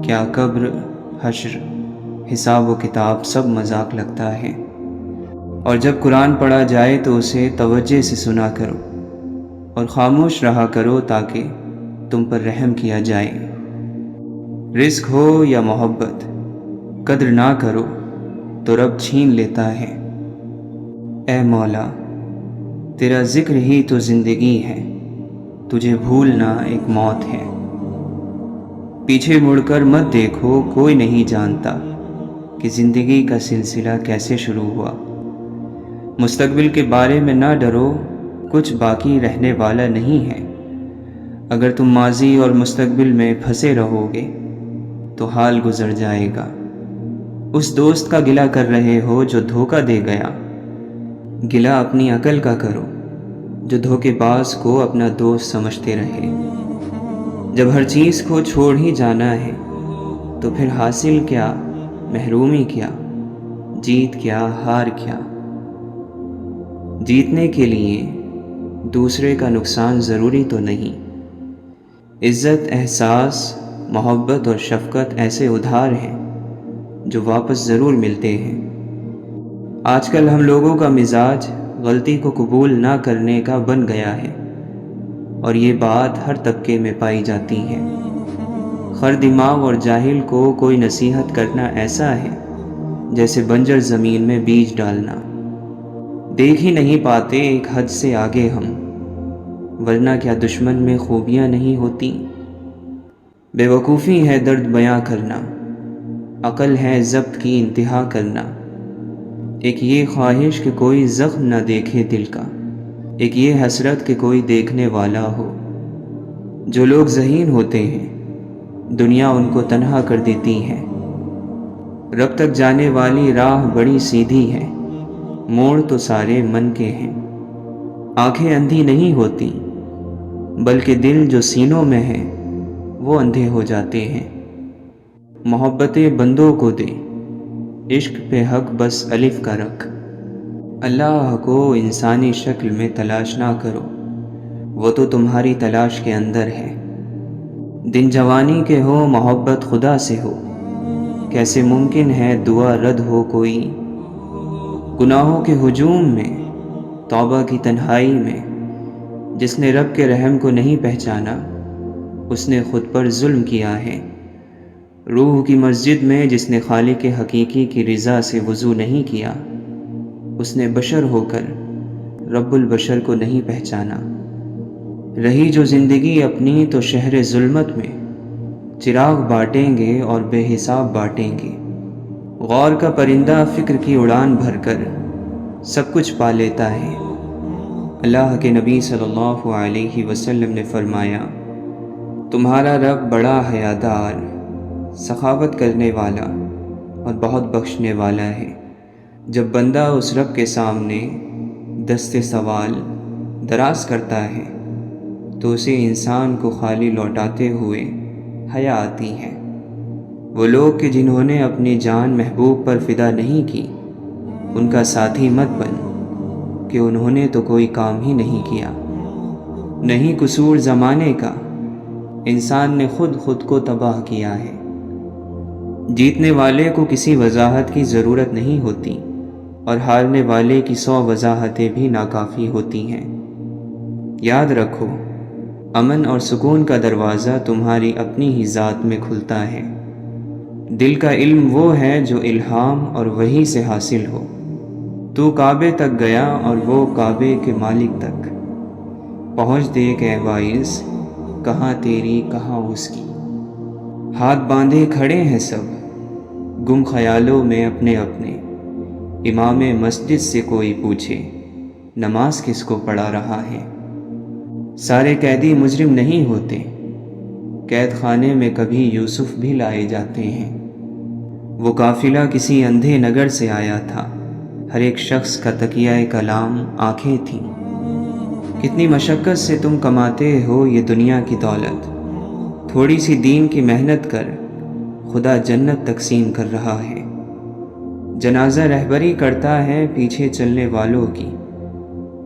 کیا قبر، حشر، حساب و کتاب سب مذاق لگتا ہے؟ اور جب قرآن پڑھا جائے تو اسے توجہ سے سنا کرو اور خاموش رہا کرو تاکہ تم پر رحم کیا جائے۔ رزق ہو یا محبت، قدر نہ کرو تو رب چھین لیتا ہے۔ اے مولا، تیرا ذکر ہی تو زندگی ہے، تجھے بھولنا ایک موت ہے۔ پیچھے مڑ کر مت دیکھو، کوئی نہیں جانتا کہ زندگی کا سلسلہ کیسے شروع ہوا۔ مستقبل کے بارے میں نہ ڈرو، کچھ باقی رہنے والا نہیں ہے۔ اگر تم ماضی اور مستقبل میں پھنسے رہو گے تو حال گزر جائے گا۔ اس دوست کا گلہ کر رہے ہو جو دھوکہ دے گیا، گلہ اپنی عقل کا کرو جو دھوکے باز کو اپنا دوست سمجھتے رہے۔ جب ہر چیز کو چھوڑ ہی جانا ہے تو پھر حاصل کیا، محرومی کیا، جیت کیا، ہار کیا؟ جیتنے کے لیے دوسرے کا نقصان ضروری تو نہیں۔ عزت، احساس، محبت اور شفقت ایسے ادھار ہیں جو واپس ضرور ملتے ہیں۔ آج کل ہم لوگوں کا مزاج غلطی کو قبول نہ کرنے کا بن گیا ہے، اور یہ بات ہر طبقے میں پائی جاتی ہے۔ خر دماغ اور جاہل کو کوئی نصیحت کرنا ایسا ہے جیسے بنجر زمین میں بیج ڈالنا۔ دیکھ ہی نہیں پاتے ایک حد سے آگے ہم، ورنہ کیا دشمن میں خوبیاں نہیں ہوتی؟ بے وقوفی ہے درد بیاں کرنا، عقل ہے ضبط کی انتہا کرنا۔ ایک یہ خواہش کہ کوئی زخم نہ دیکھے دل کا، ایک یہ حسرت کہ کوئی دیکھنے والا ہو۔ جو لوگ ذہین ہوتے ہیں دنیا ان کو تنہا کر دیتی ہے۔ رب تک جانے والی راہ بڑی سیدھی ہے، موڑ تو سارے من کے ہیں۔ آنکھیں اندھی نہیں ہوتی بلکہ دل جو سینوں میں ہے وہ اندھے ہو جاتے ہیں۔ محبتیں بندوں کو دے، عشق پہ حق بس الف کا رکھ۔ اللہ کو انسانی شکل میں تلاش نہ کرو، وہ تو تمہاری تلاش کے اندر ہے۔ دن جوانی کے ہو محبت خدا سے ہو، کیسے ممکن ہے دعا رد ہو کوئی؟ گناہوں کے ہجوم میں، توبہ کی تنہائی میں، جس نے رب کے رحم کو نہیں پہچانا اس نے خود پر ظلم کیا ہے۔ روح کی مسجد میں جس نے خالق حقیقی کی رضا سے وضو نہیں کیا اس نے بشر ہو کر رب البشر کو نہیں پہچانا۔ رہی جو زندگی اپنی تو شہر ظلمت میں چراغ بانٹیں گے اور بے حساب بانٹیں گے۔ غور کا پرندہ فکر کی اڑان بھر کر سب کچھ پا لیتا ہے۔ اللہ کے نبی صلی اللہ علیہ وسلم نے فرمایا، تمہارا رب بڑا حیادار، سخاوت کرنے والا اور بہت بخشنے والا ہے۔ جب بندہ اس رب کے سامنے دست سوال دراز کرتا ہے تو اسے انسان کو خالی لوٹاتے ہوئے حیا آتی ہے۔ وہ لوگ کہ جنہوں نے اپنی جان محبوب پر فدا نہیں کی، ان کا ساتھی مت بن کہ انہوں نے تو کوئی کام ہی نہیں کیا۔ نہیں قصور زمانے کا، انسان نے خود کو تباہ کیا ہے۔ جیتنے والے کو کسی وضاحت کی ضرورت نہیں ہوتی اور ہارنے والے کی 100 وضاحتیں بھی ناکافی ہوتی ہیں۔ یاد رکھو، امن اور سکون کا دروازہ تمہاری اپنی ہی ذات میں کھلتا ہے۔ دل کا علم وہ ہے جو الہام اور وحی سے حاصل ہو۔ تو کعبے تک گیا اور وہ کعبے کے مالک تک پہنچ دیکھ اے واعظ، کہاں تیری کہاں اس کی۔ ہاتھ باندھے کھڑے ہیں سب، گم خیالوں میں اپنے اپنے، امام مسجد سے کوئی پوچھے نماز کس کو پڑھا رہا ہے۔ سارے قیدی مجرم نہیں ہوتے، قید خانے میں کبھی یوسف بھی لائے جاتے ہیں۔ وہ قافلہ کسی اندھے نگر سے آیا تھا، ہر ایک شخص کا تکیہ کلام آنکھیں تھیں۔ کتنی مشقت سے تم کماتے ہو یہ دنیا کی دولت، تھوڑی سی دین کی محنت کر خدا جنت تقسیم کر رہا ہے۔ جنازہ رہبری کرتا ہے پیچھے چلنے والوں کی،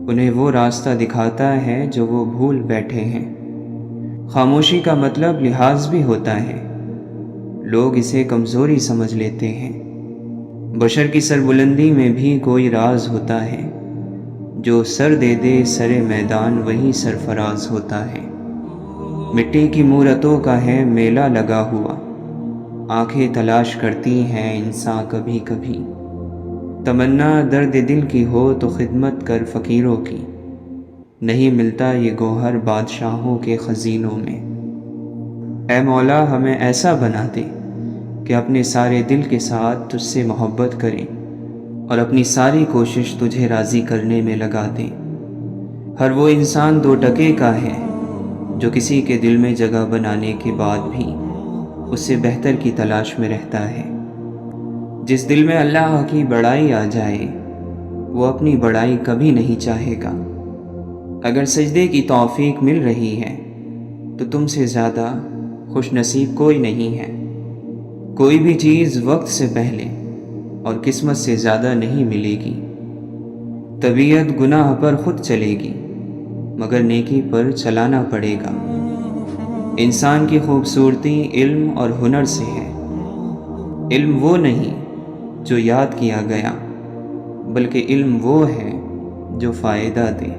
انہیں وہ راستہ دکھاتا ہے جو وہ بھول بیٹھے ہیں۔ خاموشی کا مطلب لحاظ بھی ہوتا ہے، لوگ اسے کمزوری سمجھ لیتے ہیں۔ بشر کی سربلندی میں بھی کوئی راز ہوتا ہے، جو سر دے دے سر میدان وہی سرفراز ہوتا ہے۔ مٹی کی مورتوں کا ہے میلہ لگا ہوا، آنکھیں تلاش کرتی ہیں انسان کبھی کبھی۔ تمنا درد دل کی ہو تو خدمت کر فقیروں کی، نہیں ملتا یہ گوہر بادشاہوں کے خزینوں میں۔ اے مولا ہمیں ایسا بنا دے کہ اپنے سارے دل کے ساتھ تجھ سے محبت کریں اور اپنی ساری کوشش تجھے راضی کرنے میں لگا دیں۔ ہر وہ انسان 2 ٹکے کا ہے جو کسی کے دل میں جگہ بنانے کے بعد بھی اس سے بہتر کی تلاش میں رہتا ہے۔ جس دل میں اللہ کی بڑائی آ جائے وہ اپنی بڑائی کبھی نہیں چاہے گا۔ اگر سجدے کی توفیق مل رہی ہے تو تم سے زیادہ خوش نصیب کوئی نہیں ہے۔ کوئی بھی چیز وقت سے پہلے اور قسمت سے زیادہ نہیں ملے گی۔ طبیعت گناہ پر خود چلے گی مگر نیکی پر چلانا پڑے گا۔ انسان کی خوبصورتی علم اور ہنر سے ہے۔ علم وہ نہیں جو یاد کیا گیا، بلکہ علم وہ ہے جو فائدہ دے۔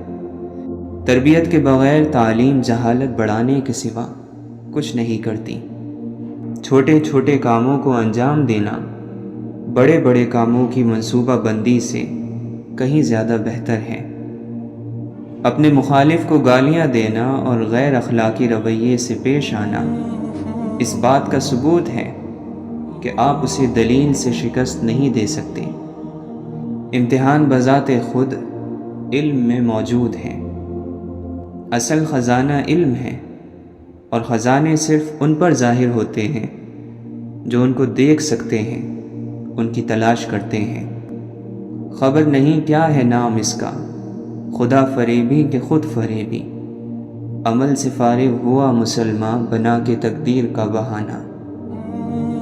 تربیت کے بغیر تعلیم جہالت بڑھانے کے سوا کچھ نہیں کرتی۔ چھوٹے چھوٹے کاموں کو انجام دینا بڑے بڑے کاموں کی منصوبہ بندی سے کہیں زیادہ بہتر ہے۔ اپنے مخالف کو گالیاں دینا اور غیر اخلاقی رویے سے پیش آنا اس بات کا ثبوت ہے کہ آپ اسے دلیل سے شکست نہیں دے سکتے۔ امتحان بذات خود علم میں موجود ہے۔ اصل خزانہ علم ہے اور خزانے صرف ان پر ظاہر ہوتے ہیں جو ان کو دیکھ سکتے ہیں، ان کی تلاش کرتے ہیں۔ خبر نہیں کیا ہے نام اس کا، خدا فریبی کہ خود فریبی، عمل سے فارغ ہوا مسلمان بنا کے تقدیر کا بہانہ۔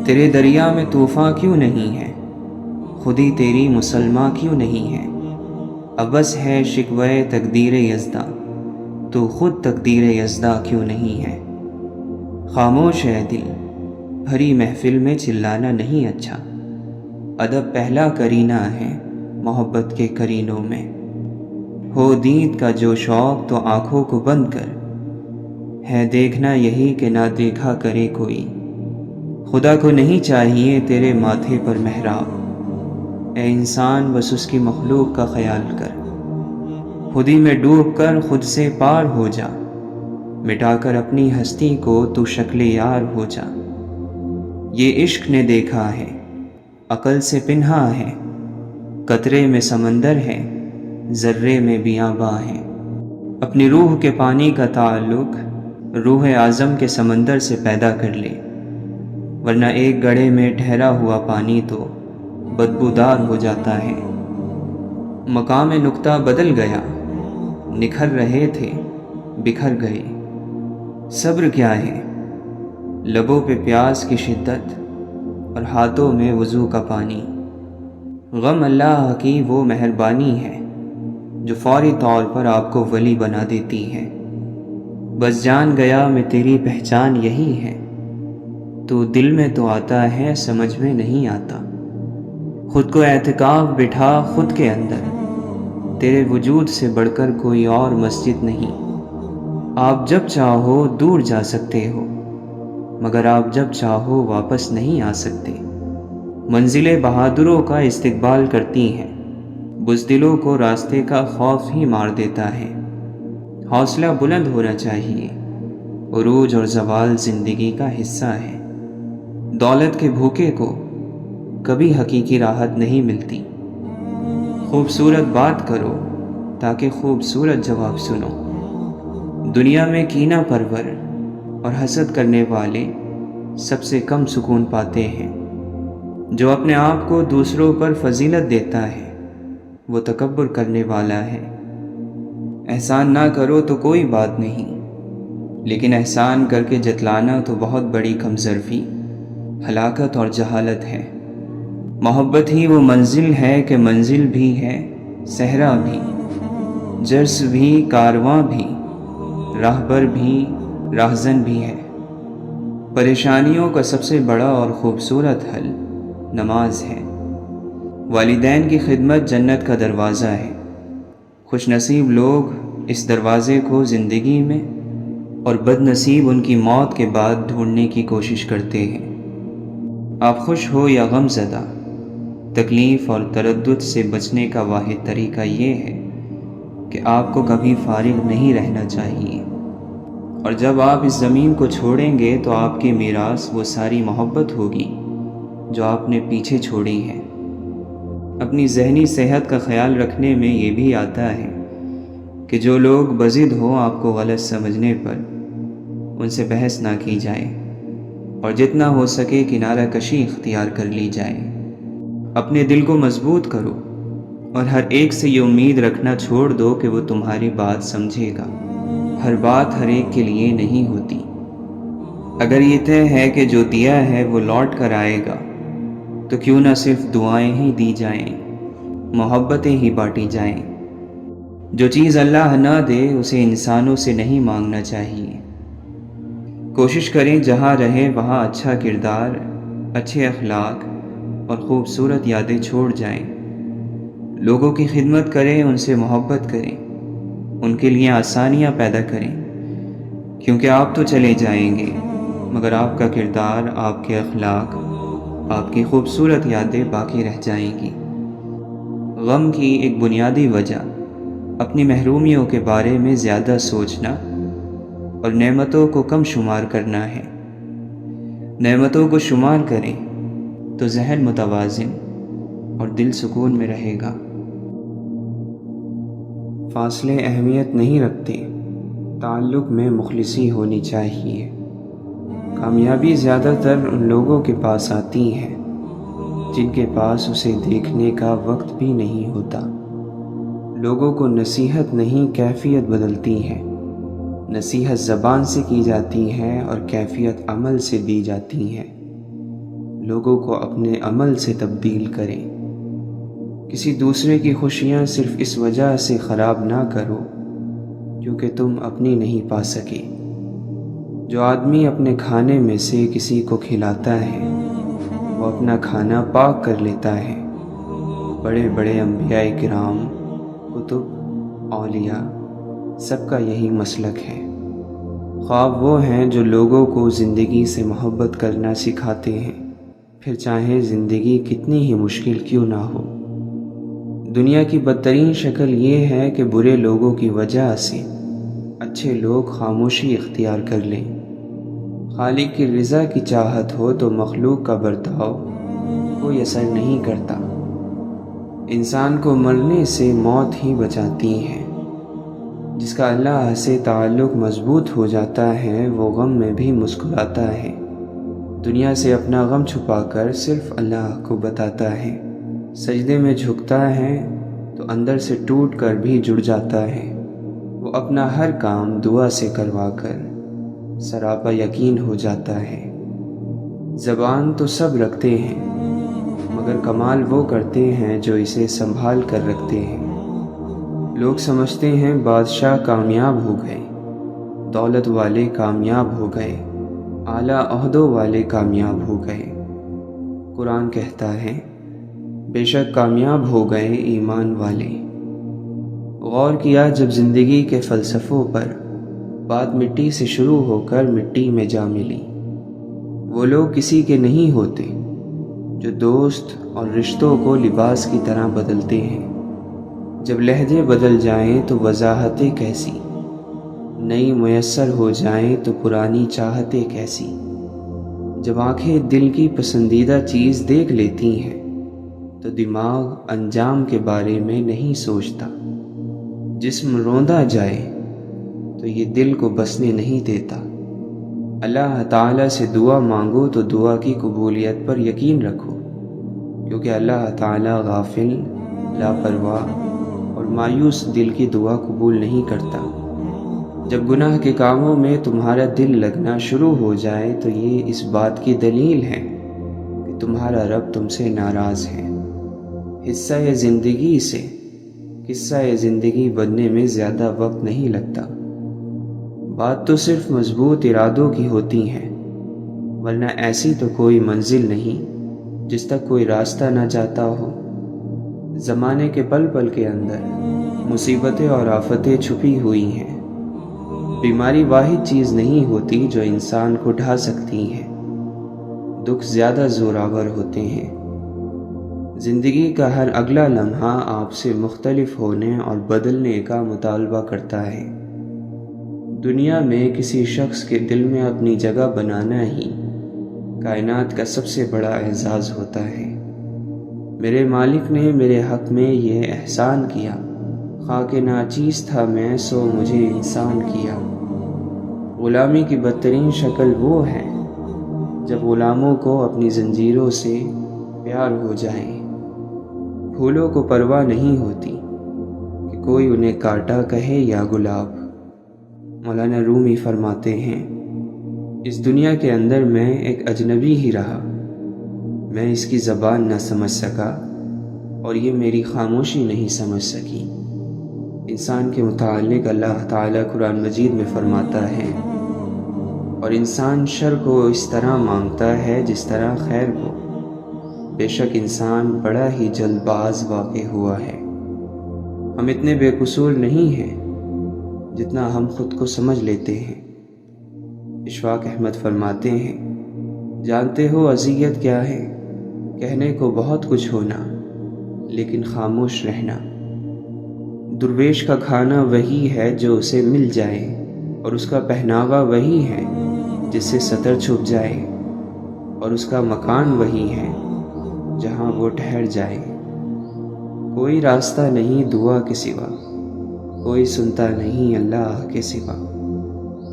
تیرے دریا میں طوفان کیوں نہیں ہے، خودی تیری مسلمان کیوں نہیں ہے؟ عبث ہے شکوہ تقدیر یزداں، تو خود تقدیر یزداں کیوں نہیں ہے؟ خاموش ہے دل، بھری محفل میں چلانا نہیں اچھا، ادب پہلا کرینہ ہے محبت کے کرینوں میں۔ ہو دید کا جو شوق تو آنکھوں کو بند کر، ہے دیکھنا یہی کہ نہ دیکھا کرے کوئی۔ خدا کو نہیں چاہیے تیرے ماتھے پر محراب، اے انسان بس اس کی مخلوق کا خیال کر۔ خودی میں ڈوب کر خود سے پار ہو جا، مٹا کر اپنی ہستی کو تو شکل یار ہو جا۔ یہ عشق نے دیکھا ہے، عقل سے پنہا ہے، قطرے میں سمندر ہے، ذرے میں بیاباں ہے۔ اپنی روح کے پانی کا تعلق روح اعظم کے سمندر سے پیدا کر لے، ورنہ ایک گڑھے میں ٹھہرا ہوا پانی تو بدبودار ہو جاتا ہے۔ مقام نقطہ بدل گیا، نکھر رہے تھے بکھر گئے۔ صبر کیا ہے؟ لبوں پہ پیاس کی شدت اور ہاتھوں میں وضو کا پانی۔ غم اللہ کی وہ مہربانی ہے جو فوری طور پر آپ کو ولی بنا دیتی ہے۔ بس جان گیا میں تیری پہچان یہی ہے، تو دل میں تو آتا ہے سمجھ میں نہیں آتا۔ خود کو اعتکاف بٹھا خود کے اندر، تیرے وجود سے بڑھ کر کوئی اور مسجد نہیں۔ آپ جب چاہو دور جا سکتے ہو، مگر آپ جب چاہو واپس نہیں آ سکتے۔ منزلیں بہادروں کا استقبال کرتی ہیں، بزدلوں کو راستے کا خوف ہی مار دیتا ہے۔ حوصلہ بلند ہونا چاہیے، عروج اور زوال زندگی کا حصہ ہے۔ دولت کے بھوکے کو کبھی حقیقی راحت نہیں ملتی۔ خوبصورت بات کرو تاکہ خوبصورت جواب سنو۔ دنیا میں کینہ پرور اور حسد کرنے والے سب سے کم سکون پاتے ہیں۔ جو اپنے آپ کو دوسروں پر فضیلت دیتا ہے وہ تکبر کرنے والا ہے۔ احسان نہ کرو تو کوئی بات نہیں، لیکن احسان کر کے جتلانا تو بہت بڑی کمزرفی، ہلاکت اور جہالت ہے۔ محبت ہی وہ منزل ہے کہ منزل بھی ہے، صحرا بھی، جرس بھی، کارواں بھی، راہبر بھی، راہزن بھی ہے۔ پریشانیوں کا سب سے بڑا اور خوبصورت حل نماز ہے۔ والدین کی خدمت جنت کا دروازہ ہے۔ خوش نصیب لوگ اس دروازے کو زندگی میں اور بد نصیب ان کی موت کے بعد ڈھونڈنے کی کوشش کرتے ہیں۔ آپ خوش ہو یا غم زدہ، تکلیف اور تردد سے بچنے کا واحد طریقہ یہ ہے کہ آپ کو کبھی فارغ نہیں رہنا چاہیے۔ اور جب آپ اس زمین کو چھوڑیں گے تو آپ کی میراث وہ ساری محبت ہوگی جو آپ نے پیچھے چھوڑی ہے۔ اپنی ذہنی صحت کا خیال رکھنے میں یہ بھی آتا ہے کہ جو لوگ بضد ہوں آپ کو غلط سمجھنے پر ان سے بحث نہ کی جائے، اور جتنا ہو سکے کنارہ کشی اختیار کر لی جائے۔ اپنے دل کو مضبوط کرو اور ہر ایک سے یہ امید رکھنا چھوڑ دو کہ وہ تمہاری بات سمجھے گا۔ ہر بات ہر ایک کے لیے نہیں ہوتی۔ اگر یہ طے ہے کہ جو دیا ہے وہ لوٹ کر آئے گا تو کیوں نہ صرف دعائیں ہی دی جائیں، محبتیں ہی بانٹی جائیں۔ جو چیز اللہ نہ دے اسے انسانوں سے نہیں مانگنا چاہیے۔ کوشش کریں جہاں رہیں وہاں اچھا کردار، اچھے اخلاق اور خوبصورت یادیں چھوڑ جائیں۔ لوگوں کی خدمت کریں، ان سے محبت کریں، ان کے لیے آسانیاں پیدا کریں، کیونکہ آپ تو چلے جائیں گے مگر آپ کا کردار، آپ کے اخلاق، آپ کی خوبصورت یادیں باقی رہ جائیں گی۔ غم کی ایک بنیادی وجہ اپنی محرومیوں کے بارے میں زیادہ سوچنا اور نعمتوں کو کم شمار کرنا ہے۔ نعمتوں کو شمار کریں تو ذہن متوازن اور دل سکون میں رہے گا۔ فاصلے اہمیت نہیں رکھتے، تعلق میں مخلصی ہونی چاہیے۔ کامیابی زیادہ تر ان لوگوں کے پاس آتی ہے جن کے پاس اسے دیکھنے کا وقت بھی نہیں ہوتا۔ لوگوں کو نصیحت نہیں کیفیت بدلتی ہے۔ نصیحت زبان سے کی جاتی ہے اور کیفیت عمل سے دی جاتی ہے۔ لوگوں کو اپنے عمل سے تبدیل کریں۔ کسی دوسرے کی خوشیاں صرف اس وجہ سے خراب نہ کرو کیونکہ تم اپنی نہیں پا سکے۔ جو آدمی اپنے کھانے میں سے کسی کو کھلاتا ہے وہ اپنا کھانا پاک کر لیتا ہے۔ بڑے بڑے انبیاء کرام، کتب، اولیاء، سب کا یہی مسلک ہے۔ خواب وہ ہیں جو لوگوں کو زندگی سے محبت کرنا سکھاتے ہیں، پھر چاہے زندگی کتنی ہی مشکل کیوں نہ ہو۔ دنیا کی بدترین شکل یہ ہے کہ برے لوگوں کی وجہ سے اچھے لوگ خاموشی اختیار کر لیں۔ خالق کی رضا کی چاہت ہو تو مخلوق کا برتاؤ کوئی اثر نہیں کرتا۔ انسان کو مرنے سے موت ہی بچاتی ہے۔ جس کا اللہ سے تعلق مضبوط ہو جاتا ہے وہ غم میں بھی مسکراتا ہے۔ دنیا سے اپنا غم چھپا کر صرف اللہ کو بتاتا ہے۔ سجدے میں جھکتا ہے تو اندر سے ٹوٹ کر بھی جڑ جاتا ہے۔ وہ اپنا ہر کام دعا سے کروا کر سراپا یقین ہو جاتا ہے۔ زبان تو سب رکھتے ہیں مگر کمال وہ کرتے ہیں جو اسے سنبھال کر رکھتے ہیں۔ لوگ سمجھتے ہیں بادشاہ کامیاب ہو گئے، دولت والے کامیاب ہو گئے، اعلیٰ عہدوں والے کامیاب ہو گئے۔ قرآن کہتا ہے بے شک کامیاب ہو گئے ایمان والے۔ غور کیا جب زندگی کے فلسفوں پر بات مٹی سے شروع ہو کر مٹی میں جا ملی۔ وہ لوگ کسی کے نہیں ہوتے جو دوست اور رشتوں کو لباس کی طرح بدلتے ہیں۔ جب لہجے بدل جائیں تو وضاحتیں کیسی، نئی میسر ہو جائیں تو پرانی چاہتیں کیسی۔ جب آنکھیں دل کی پسندیدہ چیز دیکھ لیتی ہیں تو دماغ انجام کے بارے میں نہیں سوچتا۔ جسم روندا جائے تو یہ دل کو بسنے نہیں دیتا۔ اللہ تعالیٰ سے دعا مانگو تو دعا کی قبولیت پر یقین رکھو، کیونکہ اللہ تعالیٰ غافل، لاپرواہ اور مایوس دل کی دعا قبول نہیں کرتا۔ جب گناہ کے کاموں میں تمہارا دل لگنا شروع ہو جائے تو یہ اس بات کی دلیل ہے کہ تمہارا رب تم سے ناراض ہے۔ حصہ زندگی سے قصہ زندگی بننے میں زیادہ وقت نہیں لگتا۔ بات تو صرف مضبوط ارادوں کی ہوتی ہے، ورنہ ایسی تو کوئی منزل نہیں جس تک کوئی راستہ نہ جاتا ہو۔ زمانے کے پل پل کے اندر مصیبتیں اور آفتیں چھپی ہوئی ہیں۔ بیماری واحد چیز نہیں ہوتی جو انسان کو ڈھا سکتی ہے، دکھ زیادہ زوراور ہوتے ہیں۔ زندگی کا ہر اگلا لمحہ آپ سے مختلف ہونے اور بدلنے کا مطالبہ کرتا ہے۔ دنیا میں کسی شخص کے دل میں اپنی جگہ بنانا ہی کائنات کا سب سے بڑا اعزاز ہوتا ہے۔ میرے مالک نے میرے حق میں یہ احسان کیا، خاک ناچیز تھا میں سو مجھے انسان کیا۔ غلامی کی بدترین شکل وہ ہے جب غلاموں کو اپنی زنجیروں سے پیار ہو جائے۔ پھولوں کو پرواہ نہیں ہوتی کہ کوئی انہیں کاٹا کہے یا گلاب۔ مولانا رومی فرماتے ہیں، اس دنیا کے اندر میں ایک اجنبی ہی رہا، میں اس کی زبان نہ سمجھ سکا اور یہ میری خاموشی نہیں سمجھ سکی۔ انسان کے متعلق اللہ تعالیٰ قرآن مجید میں فرماتا ہے، اور انسان شر کو اس طرح مانگتا ہے جس طرح خیر کو، بے شک انسان بڑا ہی جلد باز واقع ہوا ہے۔ ہم اتنے بے قصور نہیں ہیں جتنا ہم خود کو سمجھ لیتے ہیں۔ اشفاق احمد فرماتے ہیں، جانتے ہو اذیت کیا ہے؟ کہنے کو بہت کچھ ہونا لیکن خاموش رہنا۔ درویش کا کھانا وہی ہے جو اسے مل جائے، اور اس کا پہناوا وہی ہے جس سے ستر چھپ جائے، اور اس کا مکان وہی ہے جہاں وہ ٹھہر جائے۔ کوئی راستہ نہیں دعا کے سوا، کوئی سنتا نہیں اللہ کے سوا۔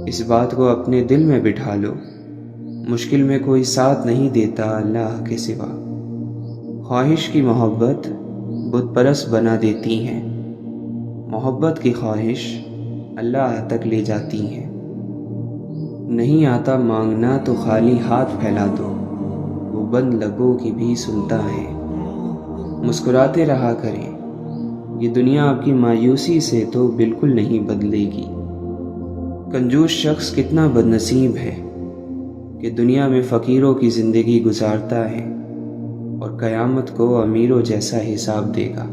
اس بات کو اپنے دل میں بٹھا لو، مشکل میں کوئی ساتھ نہیں دیتا اللہ کے سوا۔ خواہش کی محبت بت پرست بنا دیتی ہے، محبت کی خواہش اللہ تک لے جاتی ہے۔ نہیں آتا مانگنا تو خالی ہاتھ پھیلا دو، وہ بند لبوں کی بھی سنتا ہے۔ مسکراتے رہا کریں، یہ دنیا آپ کی مایوسی سے تو بالکل نہیں بدلے گی۔ کنجوس شخص کتنا بد نصیب ہے کہ دنیا میں فقیروں کی زندگی گزارتا ہے اور قیامت کو امیروں جیسا حساب دے گا۔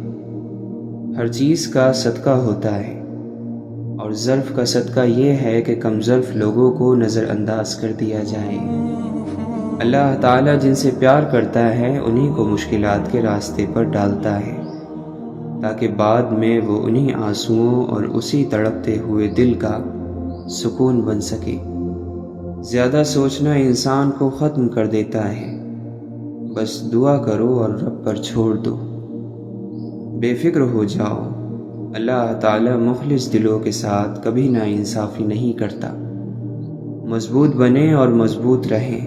ہر چیز کا صدقہ ہوتا ہے، اور ظرف کا صدقہ یہ ہے کہ کم ظرف لوگوں کو نظر انداز کر دیا جائے۔ اللہ تعالیٰ جن سے پیار کرتا ہے انہی کو مشکلات کے راستے پر ڈالتا ہے، تاکہ بعد میں وہ انہی آنسوؤں اور اسی تڑپتے ہوئے دل کا سکون بن سکے۔ زیادہ سوچنا انسان کو ختم کر دیتا ہے، بس دعا کرو اور رب پر چھوڑ دو۔ بے فکر ہو جاؤ، اللہ تعالیٰ مخلص دلوں کے ساتھ کبھی نا انصافی نہیں کرتا۔ مضبوط بنیں اور مضبوط رہیں،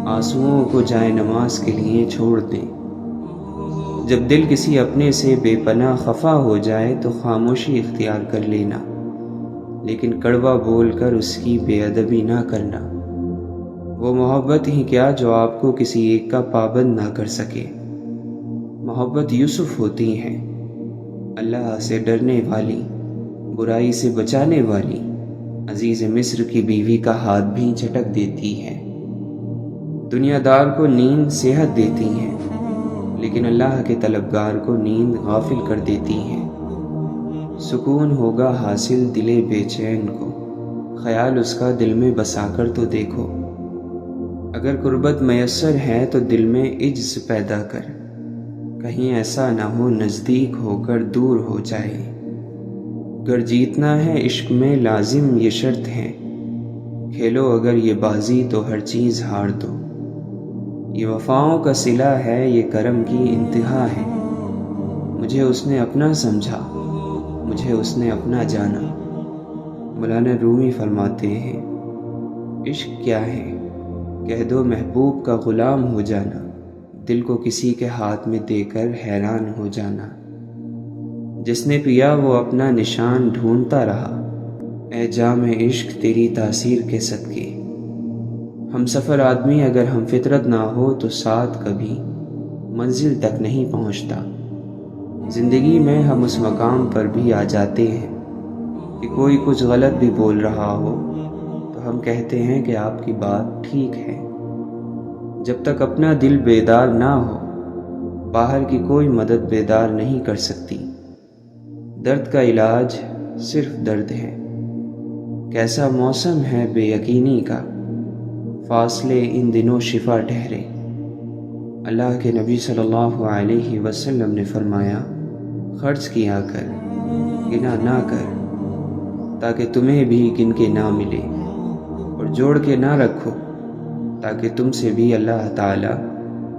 آنسوؤں کو جائے نماز کے لیے چھوڑ دیں۔ جب دل کسی اپنے سے بے پناہ خفا ہو جائے تو خاموشی اختیار کر لینا، لیکن کڑوا بول کر اس کی بے ادبی نہ کرنا۔ وہ محبت ہی کیا جو آپ کو کسی ایک کا پابند نہ کر سکے۔ محبت یوسف ہوتی ہے، اللہ سے ڈرنے والی، برائی سے بچانے والی، عزیز مصر کی بیوی کا ہاتھ بھی جھٹک دیتی ہے۔ دنیا دار کو نیند صحت دیتی ہے، لیکن اللہ کے طلبگار کو نیند غافل کر دیتی ہے۔ سکون ہوگا حاصل دل بے چین کو، خیال اس کا دل میں بسا کر تو دیکھو۔ اگر قربت میسر ہے تو دل میں عجز پیدا کر، کہیں ایسا نہ ہو نزدیک ہو کر دور ہو جائے۔ گر جیتنا ہے عشق میں لازم یہ شرط ہے کھیلو اگر یہ بازی تو ہر چیز ہار دو۔ یہ وفاؤں کا صلہ ہے، یہ کرم کی انتہا ہے۔ مجھے اس نے اپنا سمجھا، مجھے اس نے اپنا جانا۔ مولانا رومی فرماتے ہیں، عشق کیا ہے؟ کہہ دو محبوب کا غلام ہو جانا، دل کو کسی کے ہاتھ میں دے کر حیران ہو جانا۔ جس نے پیا وہ اپنا نشان ڈھونڈتا رہا، اے جام عشق تیری تاثیر کے صدقے۔ ہم سفر آدمی اگر ہم فطرت نہ ہو تو ساتھ کبھی منزل تک نہیں پہنچتا۔ زندگی میں ہم اس مقام پر بھی آ جاتے ہیں کہ کوئی کچھ غلط بھی بول رہا ہو تو ہم کہتے ہیں کہ آپ کی بات ٹھیک ہے۔ جب تک اپنا دل بیدار نہ ہو، باہر کی کوئی مدد بیدار نہیں کر سکتی۔ درد کا علاج صرف درد ہے۔ کیسا موسم ہے بے یقینی کا، فاصلے ان دنوں شفا ٹھہرے۔ اللہ کے نبی صلی اللہ علیہ وسلم نے فرمایا، خرچ کیا کر، گنا نہ کر، تاکہ تمہیں بھی گن کے نہ ملے، اور جوڑ کے نہ رکھو تاکہ تم سے بھی اللہ تعالیٰ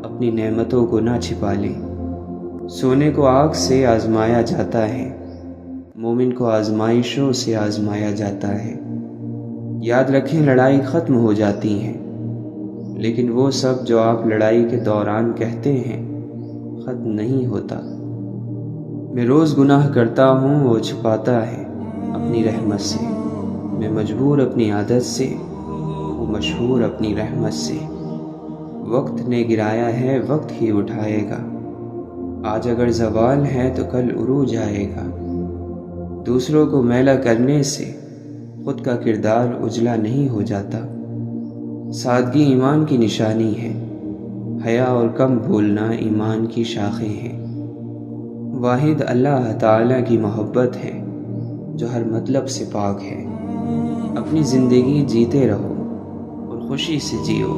اپنی نعمتوں کو نہ چھپا لے۔ سونے کو آگ سے آزمایا جاتا ہے، مومن کو آزمائشوں سے آزمایا جاتا ہے۔ یاد رکھیں لڑائی ختم ہو جاتی ہیں، لیکن وہ سب جو آپ لڑائی کے دوران کہتے ہیں ختم نہیں ہوتا۔ میں روز گناہ کرتا ہوں، وہ چھپاتا ہے اپنی رحمت سے۔ میں مجبور اپنی عادت سے، وہ مشہور اپنی رحمت سے۔ وقت نے گرایا ہے، وقت ہی اٹھائے گا۔ آج اگر زوال ہے تو کل عروج آئے گا۔ دوسروں کو میلا کرنے سے خود کا کردار اجلا نہیں ہو جاتا۔ سادگی ایمان کی نشانی ہے، حیا اور کم بولنا ایمان کی شاخیں ہیں۔ واحد اللہ تعالیٰ کی محبت ہے جو ہر مطلب سے پاک ہے۔ اپنی زندگی جیتے رہو اور خوشی سے جیو،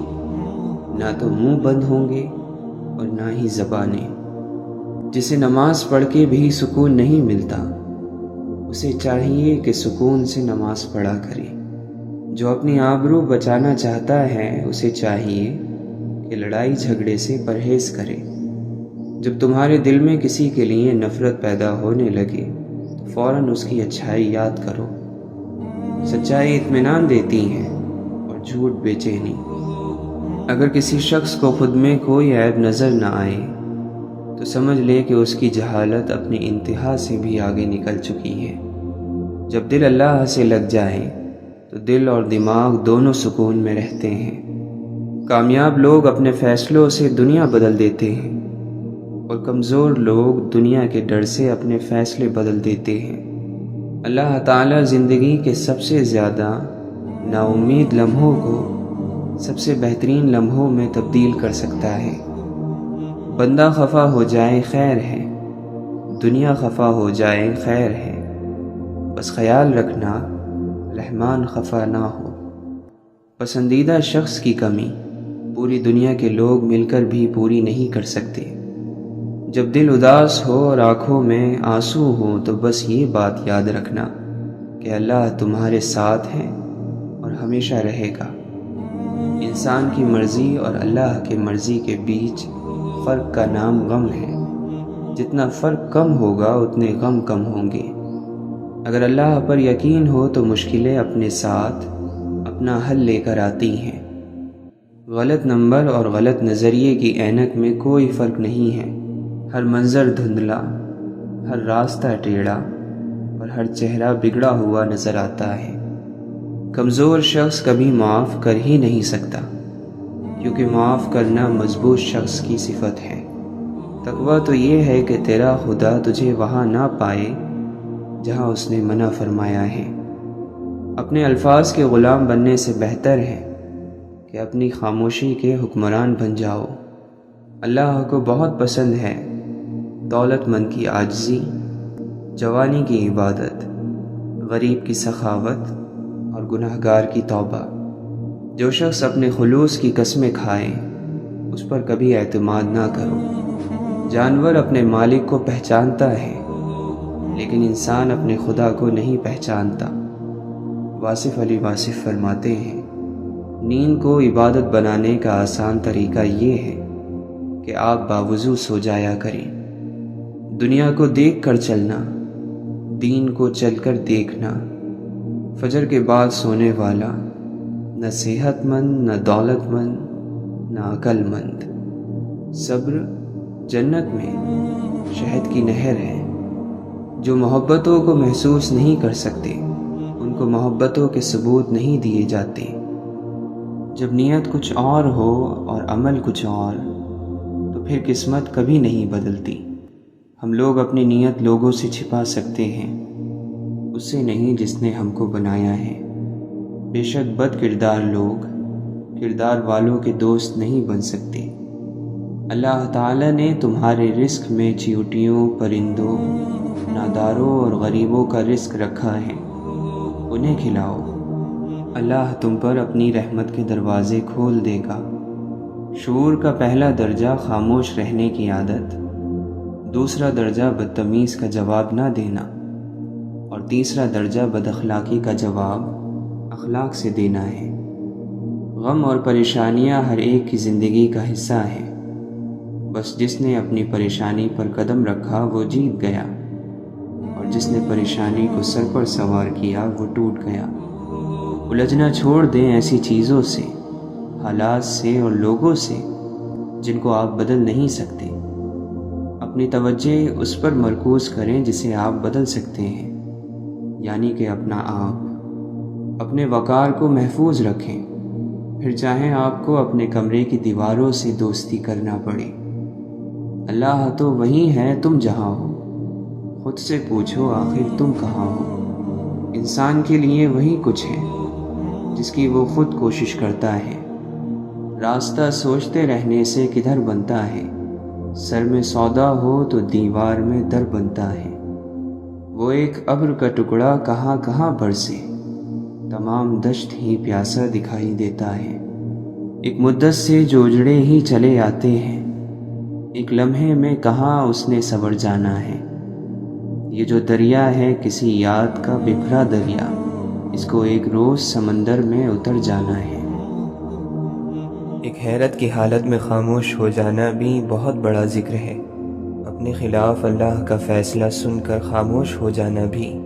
نہ تو منہ بند ہوں گے اور نہ ہی زبانیں۔ جسے نماز پڑھ کے بھی سکون نہیں ملتا، اسے چاہیے کہ سکون سے نماز پڑھا کرے۔ جو اپنی آبرو بچانا چاہتا ہے، اسے چاہیے کہ لڑائی جھگڑے سے پرہیز کرے۔ جب تمہارے دل میں کسی کے لیے نفرت پیدا ہونے لگے تو فوراً اس کی اچھائی یاد کرو۔ سچائی اطمینان دیتی ہے اور جھوٹ بے چینی۔ اگر کسی شخص کو خود میں کوئی عیب نظر نہ آئے تو سمجھ لے کہ اس کی جہالت اپنی انتہا سے بھی آگے نکل چکی ہے۔ جب دل اللہ سے لگ جائے تو دل اور دماغ دونوں سکون میں رہتے ہیں۔ کامیاب لوگ اپنے فیصلوں سے دنیا بدل دیتے ہیں، اور کمزور لوگ دنیا کے ڈر سے اپنے فیصلے بدل دیتے ہیں۔ اللہ تعالیٰ زندگی کے سب سے زیادہ نا امید لمحوں کو سب سے بہترین لمحوں میں تبدیل کر سکتا ہے۔ بندہ خفا ہو جائے خیر ہے، دنیا خفا ہو جائے خیر ہے، بس خیال رکھنا رحمان خفا نہ ہو۔ پسندیدہ شخص کی کمی پوری دنیا کے لوگ مل کر بھی پوری نہیں کر سکتے۔ جب دل اداس ہو اور آنکھوں میں آنسو ہو تو بس یہ بات یاد رکھنا کہ اللہ تمہارے ساتھ ہے اور ہمیشہ رہے گا۔ انسان کی مرضی اور اللہ کی مرضی کے بیچ فرق کا نام غم ہے۔ جتنا فرق کم ہوگا اتنے غم کم ہوں گے۔ اگر اللہ پر یقین ہو تو مشکلیں اپنے ساتھ اپنا حل لے کر آتی ہیں۔ غلط نمبر اور غلط نظریے کی اینک میں کوئی فرق نہیں ہے۔ ہر منظر دھندلا، ہر راستہ ٹیڑھا اور ہر چہرہ بگڑا ہوا نظر آتا ہے۔ کمزور شخص کبھی معاف کر ہی نہیں سکتا، کیونکہ معاف کرنا مضبوط شخص کی صفت ہے۔ تقویٰ تو یہ ہے کہ تیرا خدا تجھے وہاں نہ پائے جہاں اس نے منع فرمایا ہے۔ اپنے الفاظ کے غلام بننے سے بہتر ہے کہ اپنی خاموشی کے حکمران بن جاؤ۔ اللہ کو بہت پسند ہے دولت مند کی عاجزی، جوانی کی عبادت، غریب کی سخاوت اور گناہ گار کی توبہ۔ جو شخص اپنے خلوص کی قسمیں کھائے اس پر کبھی اعتماد نہ کرو۔ جانور اپنے مالک کو پہچانتا ہے لیکن انسان اپنے خدا کو نہیں پہچانتا۔ واصف علی واصف فرماتے ہیں، نیند کو عبادت بنانے کا آسان طریقہ یہ ہے کہ آپ باوضو سو جایا کریں۔ دنیا کو دیکھ کر چلنا، دین کو چل کر دیکھنا۔ فجر کے بعد سونے والا نہ صحت مند، نہ دولت مند، نہ عقل مند۔ صبر جنت میں شہد کی نہر ہے۔ جو محبتوں کو محسوس نہیں کر سکتے ان کو محبتوں کے ثبوت نہیں دیے جاتے۔ جب نیت کچھ اور ہو اور عمل کچھ اور، تو پھر قسمت کبھی نہیں بدلتی۔ ہم لوگ اپنی نیت لوگوں سے چھپا سکتے ہیں، اس سے نہیں جس نے ہم کو بنایا ہے۔ بے شک بد کردار لوگ کردار والوں کے دوست نہیں بن سکتے۔ اللہ تعالیٰ نے تمہارے رزق میں چیونٹیوں، پرندوں، ناداروں اور غریبوں کا رزق رکھا ہے، انہیں کھلاؤ۔ اللہ تم پر اپنی رحمت کے دروازے کھول دے گا۔ شعور کا پہلا درجہ خاموش رہنے کی عادت، دوسرا درجہ بدتمیز کا جواب نہ دینا، اور تیسرا درجہ بد اخلاقی کا جواب اخلاق سے دینا ہے۔ غم اور پریشانیاں ہر ایک کی زندگی کا حصہ ہیں، بس جس نے اپنی پریشانی پر قدم رکھا وہ جیت گیا، اور جس نے پریشانی کو سر پر سوار کیا وہ ٹوٹ گیا۔ الجھنا چھوڑ دیں ایسی چیزوں سے، حالات سے اور لوگوں سے جن کو آپ بدل نہیں سکتے۔ اپنی توجہ اس پر مرکوز کریں جسے آپ بدل سکتے ہیں، یعنی کہ اپنا آپ۔ اپنے وقار کو محفوظ رکھیں، پھر چاہیں آپ کو اپنے کمرے کی دیواروں سے دوستی کرنا پڑے۔ اللہ تو وہی ہے تم جہاں ہو، خود سے پوچھو آخر تم کہاں ہو۔ انسان کے لیے وہی کچھ ہے جس کی وہ خود کوشش کرتا ہے۔ راستہ سوچتے رہنے سے کدھر بنتا ہے، سر میں سودا ہو تو دیوار میں در بنتا ہے۔ وہ ایک ابر کا ٹکڑا کہاں کہاں برسے، تمام دشت ہی پیاسا دکھائی دیتا ہے۔ ایک مدت سے جو اجڑے ہی چلے آتے ہیں، ایک لمحے میں کہاں اس نے سنور جانا ہے۔ یہ جو دریا ہے کسی یاد کا بکھرا دریا، اس کو ایک روز سمندر میں اتر جانا ہے۔ ایک حیرت کی حالت میں خاموش ہو جانا بھی بہت بڑا ذکر ہے۔ اپنے خلاف اللہ کا فیصلہ سن کر خاموش ہو جانا بھی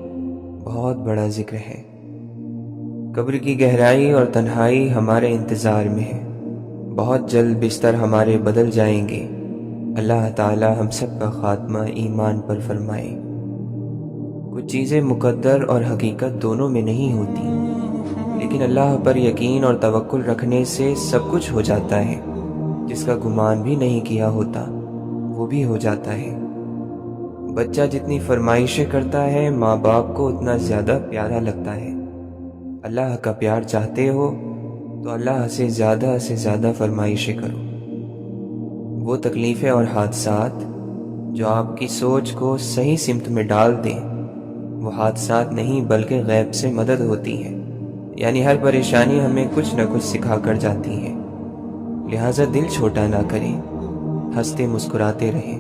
بہت بڑا ذکر ہے۔ قبر کی گہرائی اور تنہائی ہمارے انتظار میں ہے۔ بہت جلد بستر ہمارے بدل جائیں گے۔ اللہ تعالی ہم سب کا خاتمہ ایمان پر فرمائے۔ کچھ چیزیں مقدر اور حقیقت دونوں میں نہیں ہوتی، لیکن اللہ پر یقین اور توکل رکھنے سے سب کچھ ہو جاتا ہے۔ جس کا گمان بھی نہیں کیا ہوتا وہ بھی ہو جاتا ہے۔ بچہ جتنی فرمائشیں کرتا ہے ماں باپ کو اتنا زیادہ پیارا لگتا ہے۔ اللہ کا پیار چاہتے ہو تو اللہ سے زیادہ فرمائشیں کرو۔ وہ تکلیفیں اور حادثات جو آپ کی سوچ کو صحیح سمت میں ڈال دیں، وہ حادثات نہیں بلکہ غیب سے مدد ہوتی ہے۔ یعنی ہر پریشانی ہمیں کچھ نہ کچھ سکھا کر جاتی ہے۔ لہٰذا دل چھوٹا نہ کریں، ہنستے مسکراتے رہیں۔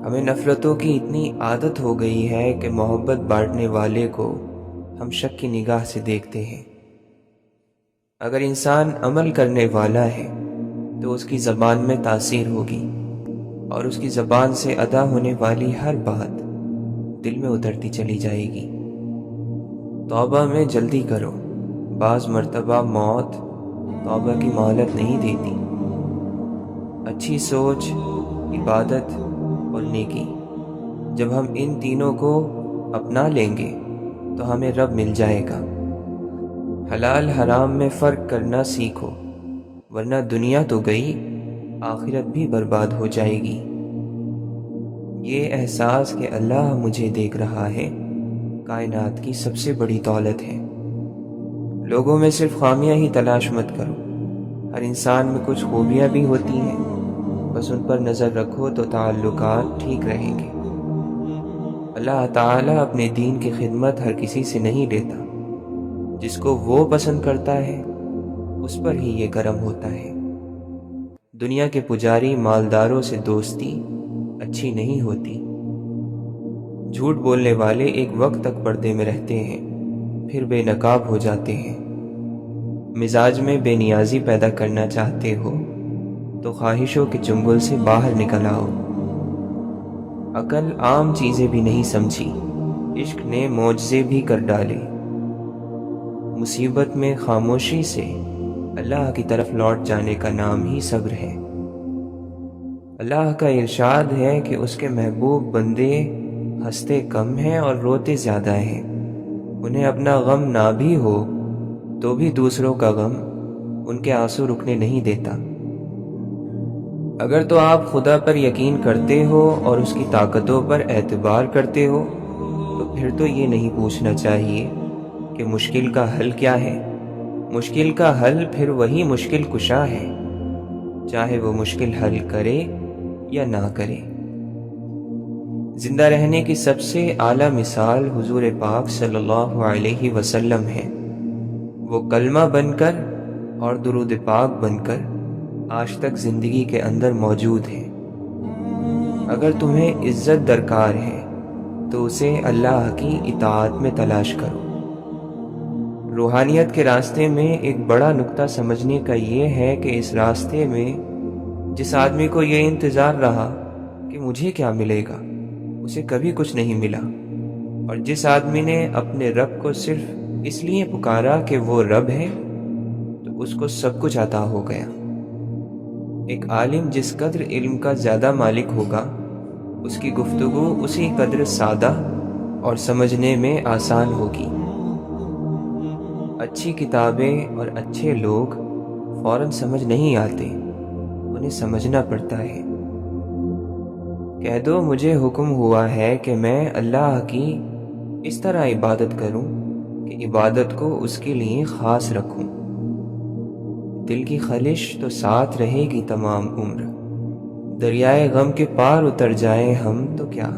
ہمیں نفرتوں کی اتنی عادت ہو گئی ہے کہ محبت بانٹنے والے کو ہم شک کی نگاہ سے دیکھتے ہیں۔ اگر انسان عمل کرنے والا ہے تو اس کی زبان میں تاثیر ہوگی، اور اس کی زبان سے ادا ہونے والی ہر بات دل میں اترتی چلی جائے گی۔ توبہ میں جلدی کرو، بعض مرتبہ موت توبہ کی مہلت نہیں دیتی۔ اچھی سوچ، عبادت اور نیکی، جب ہم ان تینوں کو اپنا لیں گے تو ہمیں رب مل جائے گا۔ حلال حرام میں فرق کرنا سیکھو، ورنہ دنیا تو گئی، آخرت بھی برباد ہو جائے گی۔ یہ احساس کہ اللہ مجھے دیکھ رہا ہے کائنات کی سب سے بڑی دولت ہے۔ لوگوں میں صرف خامیاں ہی تلاش مت کرو، ہر انسان میں کچھ خوبیاں بھی ہوتی ہیں، بس ان پر نظر رکھو تو تعلقات ٹھیک رہیں گے۔ اللہ تعالیٰ اپنے دین کی خدمت ہر کسی سے نہیں لیتا، جس کو وہ پسند کرتا ہے اس پر ہی یہ کرم ہوتا ہے۔ دنیا کے پجاری مالداروں سے دوستی اچھی نہیں ہوتی۔ جھوٹ بولنے والے ایک وقت تک پردے میں رہتے ہیں، پھر بے نقاب ہو جاتے ہیں۔ مزاج میں بے نیازی پیدا کرنا چاہتے ہو تو خواہشوں کے چنگل سے باہر نکل آؤ۔ عقل عام چیزیں بھی نہیں سمجھی، عشق نے معجزے بھی کر ڈالے۔ مصیبت میں خاموشی سے اللہ کی طرف لوٹ جانے کا نام ہی صبر ہے۔ اللہ کا ارشاد ہے کہ اس کے محبوب بندے ہنستے کم ہیں اور روتے زیادہ ہیں۔ انہیں اپنا غم نہ بھی ہو تو بھی دوسروں کا غم ان کے آنسو رکنے نہیں دیتا۔ اگر تو آپ خدا پر یقین کرتے ہو اور اس کی طاقتوں پر اعتبار کرتے ہو تو پھر تو یہ نہیں پوچھنا چاہیے کہ مشکل کا حل کیا ہے۔ مشکل کا حل پھر وہی مشکل کشا ہے، چاہے وہ مشکل حل کرے یا نہ کرے۔ زندہ رہنے کی سب سے اعلیٰ مثال حضور پاک صلی اللہ علیہ وسلم ہے۔ وہ کلمہ بن کر اور درود پاک بن کر آج تک زندگی کے اندر موجود ہے۔ اگر تمہیں عزت درکار ہے تو اسے اللہ کی اطاعت میں تلاش کرو۔ روحانیت کے راستے میں ایک بڑا نقطہ سمجھنے کا یہ ہے کہ اس راستے میں جس آدمی کو یہ انتظار رہا کہ مجھے کیا ملے گا، اسے کبھی کچھ نہیں ملا، اور جس آدمی نے اپنے رب کو صرف اس لیے پکارا کہ وہ رب ہے تو اس کو سب کچھ عطا ہو گیا۔ ایک عالم جس قدر علم کا زیادہ مالک ہوگا، اس کی گفتگو اسی قدر سادہ اور سمجھنے میں آسان ہوگی۔ اچھی کتابیں اور اچھے لوگ فوراً سمجھ نہیں آتے، انہیں سمجھنا پڑتا ہے۔ کہہ دو مجھے حکم ہوا ہے کہ میں اللہ کی اس طرح عبادت کروں کہ عبادت کو اس کے لیے خاص رکھوں، دل کی خلش تو ساتھ رہے گی تمام عمر، دریائے غم کے پار اتر جائیں ہم تو کیا۔